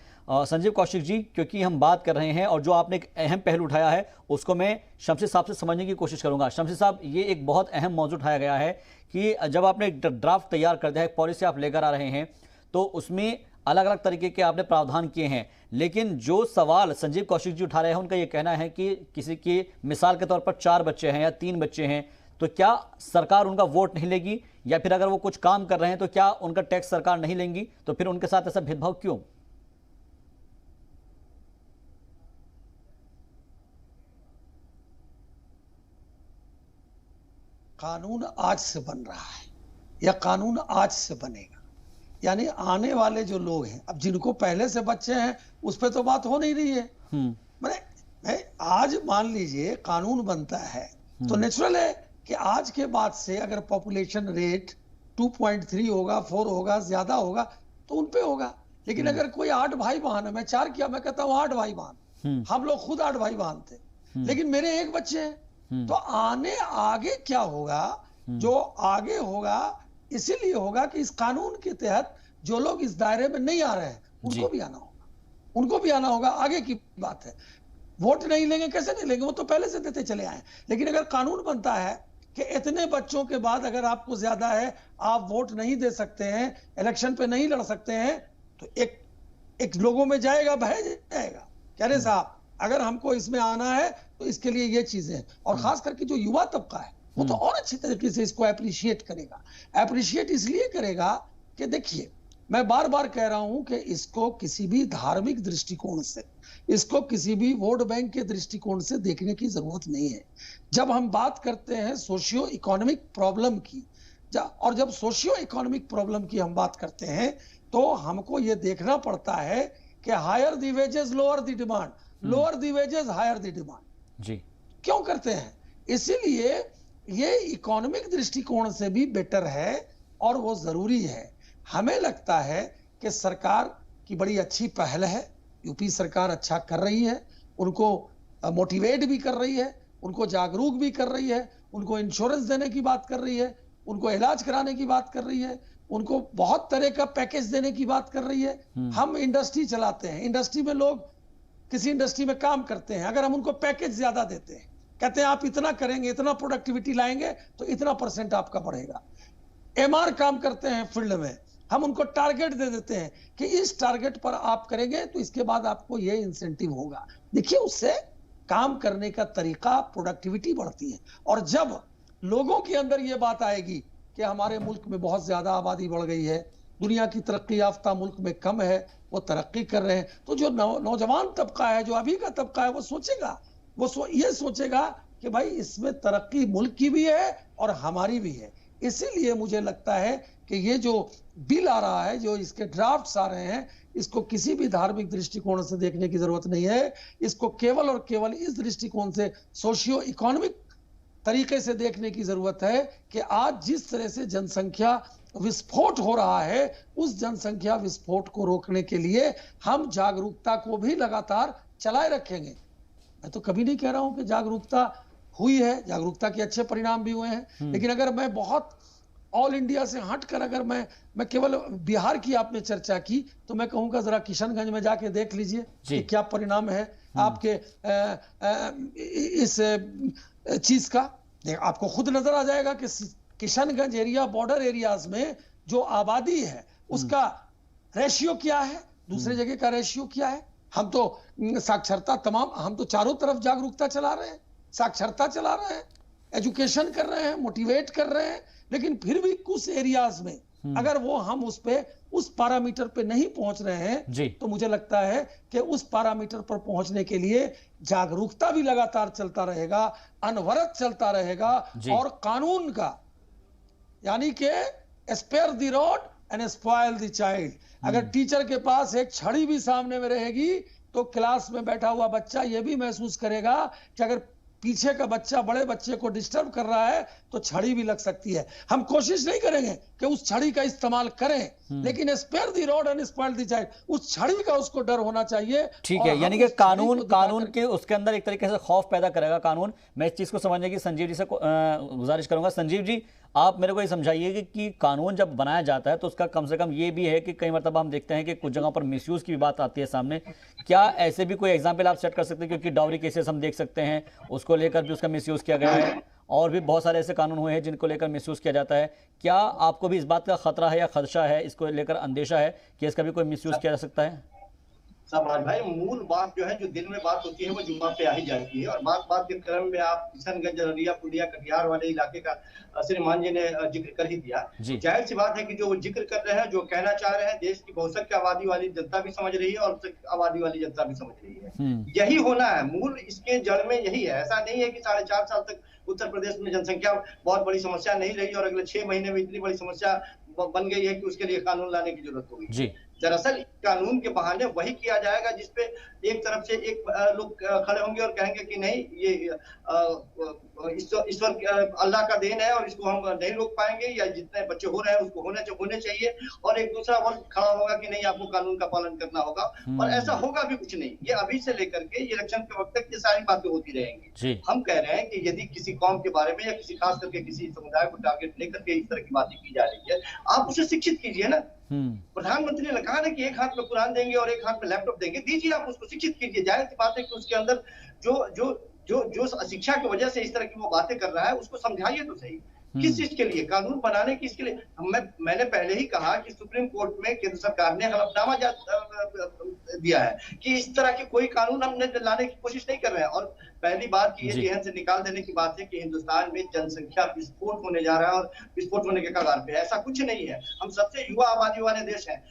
S1: संजीव कौशिक जी, क्योंकि हम बात कर रहे हैं और जो आपने एक अहम पहलू उठाया है उसको मैं शमसी साहब से समझने की कोशिश करूंगा। शमसी साहब, ये एक बहुत अहम मौजूद उठाया गया है कि जब आपने एक ड्राफ्ट तैयार कर दिया है, पॉलिसी आप लेकर आ रहे हैं, तो उसमें अलग अलग तरीके के आपने प्रावधान किए हैं, लेकिन जो सवाल संजीव कौशिक जी उठा रहे हैं उनका ये कहना है कि किसी की मिसाल के तौर पर 4 बच्चे हैं या 3 बच्चे हैं, तो क्या सरकार उनका वोट नहीं लेगी, या फिर अगर वो कुछ काम कर रहे हैं तो क्या उनका टैक्स सरकार नहीं लेंगी, तो फिर उनके साथ ऐसा भेदभाव क्यों?
S4: कानून आज से बन रहा है या कानून आज से बनेगा, यानी आने वाले जो लोग हैं, अब जिनको पहले से बच्चे हैं उस पर तो बात हो नहीं रही है। मैं आज मान लीजिए कानून बनता है तो नेचुरल है कि आज के बाद से अगर पॉपुलेशन रेट 2.3 होगा, 4 होगा, ज्यादा होगा तो उन पे होगा। लेकिन अगर कोई 8 भाई बहन है, मैं 4 किया, मैं कहता हूँ 8 भाई बहन, हम लोग खुद 8 भाई बहन थे, लेकिन मेरे 1 बच्चे हैं, तो आगे क्या होगा? जो आगे होगा इसीलिए होगा कि इस कानून के तहत जो लोग इस दायरे में नहीं आ रहे हैं उनको भी आना होगा, उनको भी आना होगा। आगे की बात है, वोट नहीं लेंगे, कैसे नहीं लेंगे, वो तो पहले से देते चले आए। लेकिन अगर कानून बनता है कि इतने बच्चों के बाद अगर आपको ज्यादा है, आप वोट नहीं दे सकते हैं, इलेक्शन पे नहीं लड़ सकते हैं, तो एक लोगों में जाएगा, भय जाएगा कि अरे साहब अगर हमको इसमें आना है तो इसके लिए ये चीजें हैं। और खास करके जो युवा तबका है वो तो और अच्छी तरीके से इसको अप्रिशिएट करेगा। अप्रिशिएट इसलिए करेगा कि देखिए, मैं बार बार कह रहा हूं कि इसको किसी भी धार्मिक दृष्टिकोण से, इसको किसी भी वोट बैंक के दृष्टिकोण से देखने की जरूरत नहीं है। जब हम बात करते हैं सोशियो इकोनॉमिक प्रॉब्लम की, और जब सोशियो इकोनॉमिक प्रॉब्लम की हम बात करते हैं तो हमको ये देखना पड़ता है कि higher the wages lower the demand, lower the wages higher the demand. जी क्यों करते हैं? इसीलिए ये इकोनॉमिक दृष्टिकोण से भी बेटर है और वो जरूरी है। हमें लगता है कि सरकार की बड़ी अच्छी पहल है, यूपी सरकार अच्छा कर रही है, उनको मोटिवेट भी कर रही है, उनको जागरूक भी कर रही है, उनको इंश्योरेंस देने की बात कर रही है, उनको इलाज कराने की बात कर रही है, उनको बहुत तरह का पैकेज देने की बात कर रही है। हम इंडस्ट्री चलाते हैं, इंडस्ट्री में लोग किसी इंडस्ट्री में काम करते हैं, अगर हम उनको पैकेज ज्यादा देते हैं, कहते हैं आप इतना करेंगे, इतना प्रोडक्टिविटी लाएंगे तो इतना % आपका बढ़ेगा। एमआर काम करते हैं फील्ड में, हम उनको टारगेट दे देते हैं कि इस टारगेट पर आप करेंगे तो इसके बाद आपको ये इंसेंटिव होगा। देखिए, उससे काम करने का तरीका, प्रोडक्टिविटी बढ़ती है। और जब लोगों के अंदर ये बात आएगी कि हमारे मुल्क में बहुत ज्यादा आबादी बढ़ गई है, दुनिया की तरक्की याफ्ता मुल्क में कम है, वो तरक्की कर रहे हैं, तो जो नौजवान तबका है, जो अभी का तबका है, वो सोचेगा, ये सोचेगा कि भाई इसमें तरक्की मुल्क की भी है और हमारी भी है। इसीलिए मुझे लगता है कि ये जो बिल आ रहा है, जो इसके ड्राफ्ट्स आ रहे हैं, इसको किसी भी धार्मिक दृष्टिकोण से देखने की जरूरत नहीं है। इसको केवल और केवल इस दृष्टिकोण से, सोशियो इकोनॉमिक तरीके से देखने की जरूरत है कि आज जिस तरह से जनसंख्या विस्फोट हो रहा है, उस जनसंख्या विस्फोट को रोकने के लिए हम जागरूकता को भी लगातार चलाए रखेंगे। मैं तो कभी नहीं कह रहा हूं कि जागरूकता हुई है, जागरूकता के अच्छे परिणाम भी हुए हैं, लेकिन अगर मैं बहुत ऑल इंडिया से हटकर अगर मैं केवल बिहार की आपने चर्चा की, तो मैं कहूंगा जरा किशनगंज में जाके देख लीजिए कि क्या परिणाम है आपके इस चीज का। आपको खुद नजर आ जाएगा कि किशनगंज एरिया, बॉर्डर एरियाज में जो आबादी है उसका रेशियो क्या है, दूसरे जगह का रेशियो क्या है। हम तो साक्षरता हम तो चारों तरफ जागरूकता चला रहे हैं, साक्षरता चला रहे हैं, एजुकेशन कर रहे हैं, मोटिवेट कर रहे हैं, लेकिन फिर भी कुछ एरियाज में अगर वो हम उस पैरामीटर पे नहीं पहुंच रहे हैं, तो मुझे लगता है कि उस पैरामीटर पर पहुंचने के लिए जागरूकता भी लगातार चलता रहेगा, अनवरत चलता रहेगा। और कानून का, यानी कि spare the rod and spoil the child. अगर टीचर के पास एक छड़ी भी सामने में रहेगी तो क्लास में बैठा हुआ बच्चा यह भी महसूस करेगा कि अगर पीछे का बच्चा बड़े बच्चे को डिस्टर्ब कर रहा है तो छड़ी भी लग सकती है। हम कोशिश नहीं करेंगे कि उस छड़ी का इस्तेमाल करें, लेकिन spare the rod and spoil the child, उस छड़ी का उसको डर होना चाहिए।
S1: ठीक है, यानी कि कानून के उसके अंदर एक तरीके से खौफ पैदा करेगा कानून। मैं इस चीज को समझने की संजीव जी से गुजारिश करूंगा। संजीव जी, आप मेरे को ये समझाइए कि कानून जब बनाया जाता है तो उसका कम से कम ये भी है कि कई मरतबा हम देखते हैं कि कुछ जगहों पर मिसयूज की भी बात आती है सामने। क्या ऐसे भी कोई एग्जाम्पल आप सेट कर सकते हैं? क्योंकि डाउरी केसेस हम देख सकते हैं, उसको लेकर भी उसका मिसयूज किया गया है, और भी बहुत सारे ऐसे कानून हुए हैं जिनको लेकर मिसयूज किया जाता है। क्या आपको भी इस बात का खतरा है या खदशा है, इसको लेकर अंदेशा है कि इसका भी कोई मिसयूज किया जा सकता है?
S7: समाज भाई, मूल बात जो है, जो दिल में बात होती है वो जुम्मा पे आ ही जाती है। और बात के क्रम में आप किशनगंज, अररिया, पूर्णिया, कटिहार वाले इलाके का श्रीमान जी ने जिक्र कर ही दिया। जाहिर सी बात है कि जो वो जिक्र कर रहे हैं, जो कहना चाह रहे हैं, देश की बहुसंख्यक आबादी वाली जनता भी समझ रही है और आबादी वाली जनता भी समझ रही है। यही होना है, मूल इसके जड़ में यही है। ऐसा नहीं है कि 4.5 साल तक उत्तर प्रदेश में जनसंख्या बहुत बड़ी समस्या नहीं रही और अगले 6 महीने में इतनी बड़ी समस्या बन गई है कि उसके लिए कानून लाने की जरूरत होगी। दरअसल कानून के बहाने वही किया जाएगा जिसपे एक तरफ से एक लोग खड़े होंगे और कहेंगे कि नहीं, ये ईश्वर अल्लाह का देन है और इसको हम नहीं रोक पाएंगे, या जितने बच्चे हो रहे हैं उसको होने चाहिए। और एक दूसरा वर्ग खड़ा होगा कि नहीं, आपको कानून का पालन करना होगा। और ऐसा होगा भी कुछ नहीं। ये अभी से लेकर के इलेक्शन के वक्त तक ये सारी बातें होती रहेंगी। हम कह रहे हैं कि यदि किसी कौम के बारे में या किसी खास करके किसी समुदाय को टारगेट लेकर के इस तरह की बातें की जा रही है, आप उसे शिक्षित कीजिए ना। प्रधानमंत्री ने कहा ना कि एक हाथ में कुरान देंगे और एक हाथ में लैपटॉप देंगे, दीजिए, आप उसको शिक्षित कीजिए। जाहिर सी बात है कि उसके अंदर जो शिक्षा की वजह से इस तरह की वो बातें कर रहा है, उसको समझाइए तो सही। किस चीज के लिए कानून बनाने की, इसके लिए मैंने पहले ही कहा कि सुप्रीम कोर्ट में केंद्र सरकार ने हलफनामा दिया है कि इस तरह के कोई कानून हम लाने की कोशिश नहीं कर रहे हैं। और पहली बात की जेहन से निकाल देने की बात है कि हिंदुस्तान में जनसंख्या विस्फोट होने जा रहा है और विस्फोट होने के कगार पे। ऐसा कुछ नहीं है, हम सबसे युवा आबादी वाले देश हैं।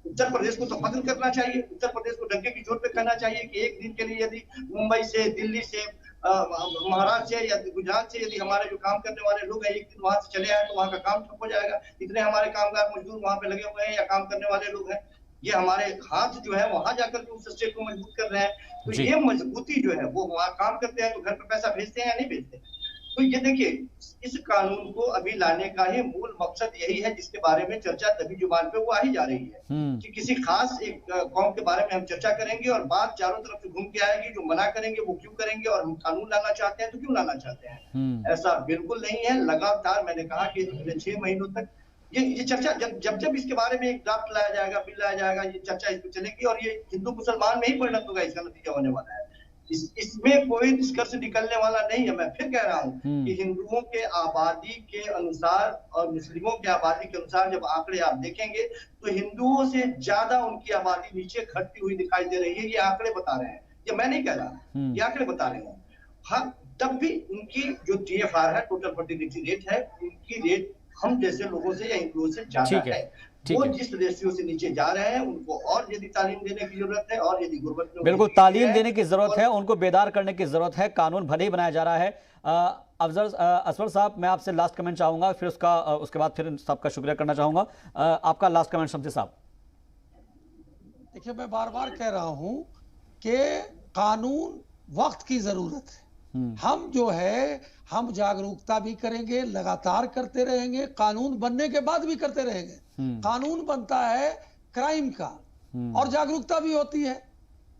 S7: उत्तर प्रदेश को तो खत्म करना चाहिए, उत्तर प्रदेश को डंके की चोट पे कहना चाहिए कि एक दिन के लिए यदि मुंबई से, दिल्ली से, महाराष्ट्र से या गुजरात से यदि हमारे जो काम करने वाले लोग हैं एक दिन वहां से चले आए तो वहां का काम ठप हो जाएगा। इतने हमारे कामगार मजदूर वहां पे लगे हुए हैं या काम करने वाले लोग हैं, ये हमारे हाथ जो है वहां जाकर के उस स्टेट को मजबूत कर रहे हैं। तो ये मजबूती जो है वो वहां काम करते हैं तो घर पे पैसा भेजते हैं या नहीं भेजते? तो ये देखिए, इस कानून को अभी लाने का ही मूल मकसद यही है, जिसके बारे में चर्चा तभी जुबान पे वो आ ही जा रही है कि किसी खास एक कौम के बारे में हम चर्चा करेंगे और बात चारों तरफ से घूम के आएगी, जो मना करेंगे वो क्यों करेंगे, और हम कानून लाना चाहते हैं तो क्यों लाना चाहते हैं। ऐसा बिल्कुल नहीं है। लगातार मैंने कहा कि पिछले 6 महीनों तक ये चर्चा जब इसके बारे में एक ड्राफ्ट लाया जाएगा, बिल लाया जाएगा, ये चर्चा इस पर चलेगी और ये हिंदू मुसलमान में ही परिणत होगा, इसका नतीजा होने वाला है। इसमें कोई निष्कर्ष निकलने वाला नहीं है। मैं फिर कह रहा हूँ कि हिंदुओं के आबादी के अनुसार और मुस्लिमों के आबादी के अनुसार जब आंकड़े आप देखेंगे तो हिंदुओं से ज्यादा उनकी आबादी नीचे घटती हुई दिखाई दे रही है। ये आंकड़े बता रहे हैं, ये मैं नहीं कह रहा, ये आंकड़े बता रहे हैं। हाँ, तब भी उनकी जो TFR है, टोटल फर्टिलिटी रेट है, उनकी रेट हम जैसे लोगों से या हिंदुओं से ज्यादा है। वो जिस रेशियो से नीचे जा रहे हैं, उनको और यदि तालीम देने की जरूरत है, और यदि गुर्बत में
S1: बिल्कुल तालीम देने की जरूरत है, उनको बेदार करने की जरूरत है। कानून भले ही बनाया जा रहा है। असवर साहब, मैं आपसे लास्ट कमेंट चाहूंगा, फिर उसके बाद फिर सबका शुक्रिया करना चाहूंगा। आपका लास्ट कमेंट शमसी साहब।
S4: देखिए, मैं बार बार कह रहा हूं कि कानून वक्त की जरूरत है। हम जो है, हम जागरूकता भी करेंगे, लगातार करते रहेंगे, कानून बनने के बाद भी करते रहेंगे। कानून बनता है क्राइम का और जागरूकता भी होती है,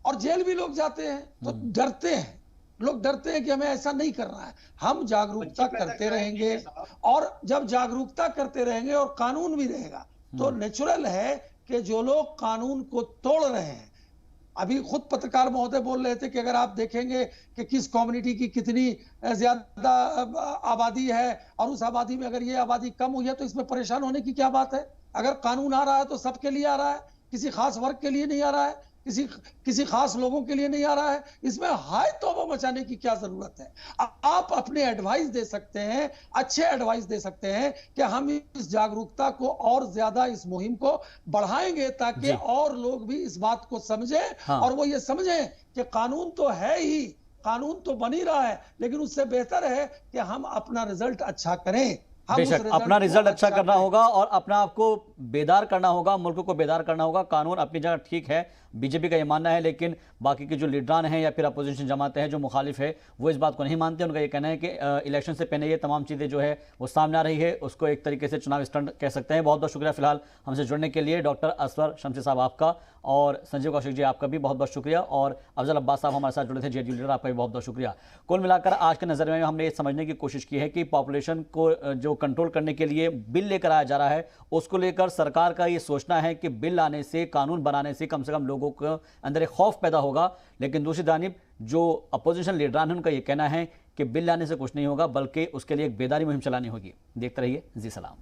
S4: और जेल भी लोग जाते हैं तो डरते हैं, लोग डरते हैं कि हमें ऐसा नहीं करना है। हम जागरूकता करते रहेंगे, और जब जागरूकता करते रहेंगे और कानून भी रहेगा तो नेचुरल है कि जो लोग कानून को तोड़ रहे हैं, अभी खुद पत्रकार महोदय बोल रहे थे कि अगर आप देखेंगे कि किस कम्युनिटी की कितनी ज्यादा आबादी है और उस आबादी में अगर ये आबादी कम हुई है तो इसमें परेशान होने की क्या बात है। अगर कानून आ रहा है तो सबके लिए आ रहा है, किसी खास वर्ग के लिए नहीं आ रहा है, किसी खास लोगों के लिए नहीं आ रहा है। इसमें हाय तौबा मचाने की क्या जरूरत है। आप अपने एडवाइस दे सकते हैं, अच्छे एडवाइस दे सकते हैं कि हम इस जागरूकता को और ज्यादा, इस मुहिम को बढ़ाएंगे ताकि और लोग भी इस बात को समझें और वो ये समझें कि कानून तो है ही, कानून तो बन ही रहा है, लेकिन उससे बेहतर है कि हम अपना रिजल्ट अच्छा करें।
S1: बेशक अपना रिजल्ट अच्छा करना होगा और अपना आपको बेदार करना होगा, मुल्क को बेदार करना होगा। कानून अपनी जगह ठीक है, बीजेपी का ये मानना है, लेकिन बाकी के जो लीडरान हैं या फिर अपोजिशन जमातें हैं जो मुखालिफ है वो इस बात को नहीं मानते। उनका ये कहना है कि इलेक्शन से पहले ये तमाम चीज़ें जो है वो सामने आ रही है, उसको एक तरीके से चुनाव स्टंट कह सकते हैं। बहुत बहुत शुक्रिया फिलहाल हमसे जुड़ने के लिए। डॉक्टर असवर शमसी साहब आपका, और संजीव कौशिक जी आपका भी बहुत बहुत शुक्रिया, और अफजल अब्बास साहब हमारे साथ जुड़े थे, जेडीयू लीडर, आपका भी बहुत बहुत शुक्रिया। कुल मिलाकर आज के नज़र में हमने ये समझने की कोशिश की है कि पॉपुलेशन को जो कंट्रोल करने के लिए बिल लेकर आया जा रहा है, उसको लेकर सरकार का ये सोचना है कि बिल लाने से, कानून बनाने से कम लोगों को अंदर एक खौफ पैदा होगा। लेकिन दूसरी जानिब जो अपोजिशन लीडरान है उनका ये कहना है कि बिल लाने से कुछ नहीं होगा, बल्कि उसके लिए एक बेदारी मुहिम चलानी होगी। देखते रहिए जी सलाम।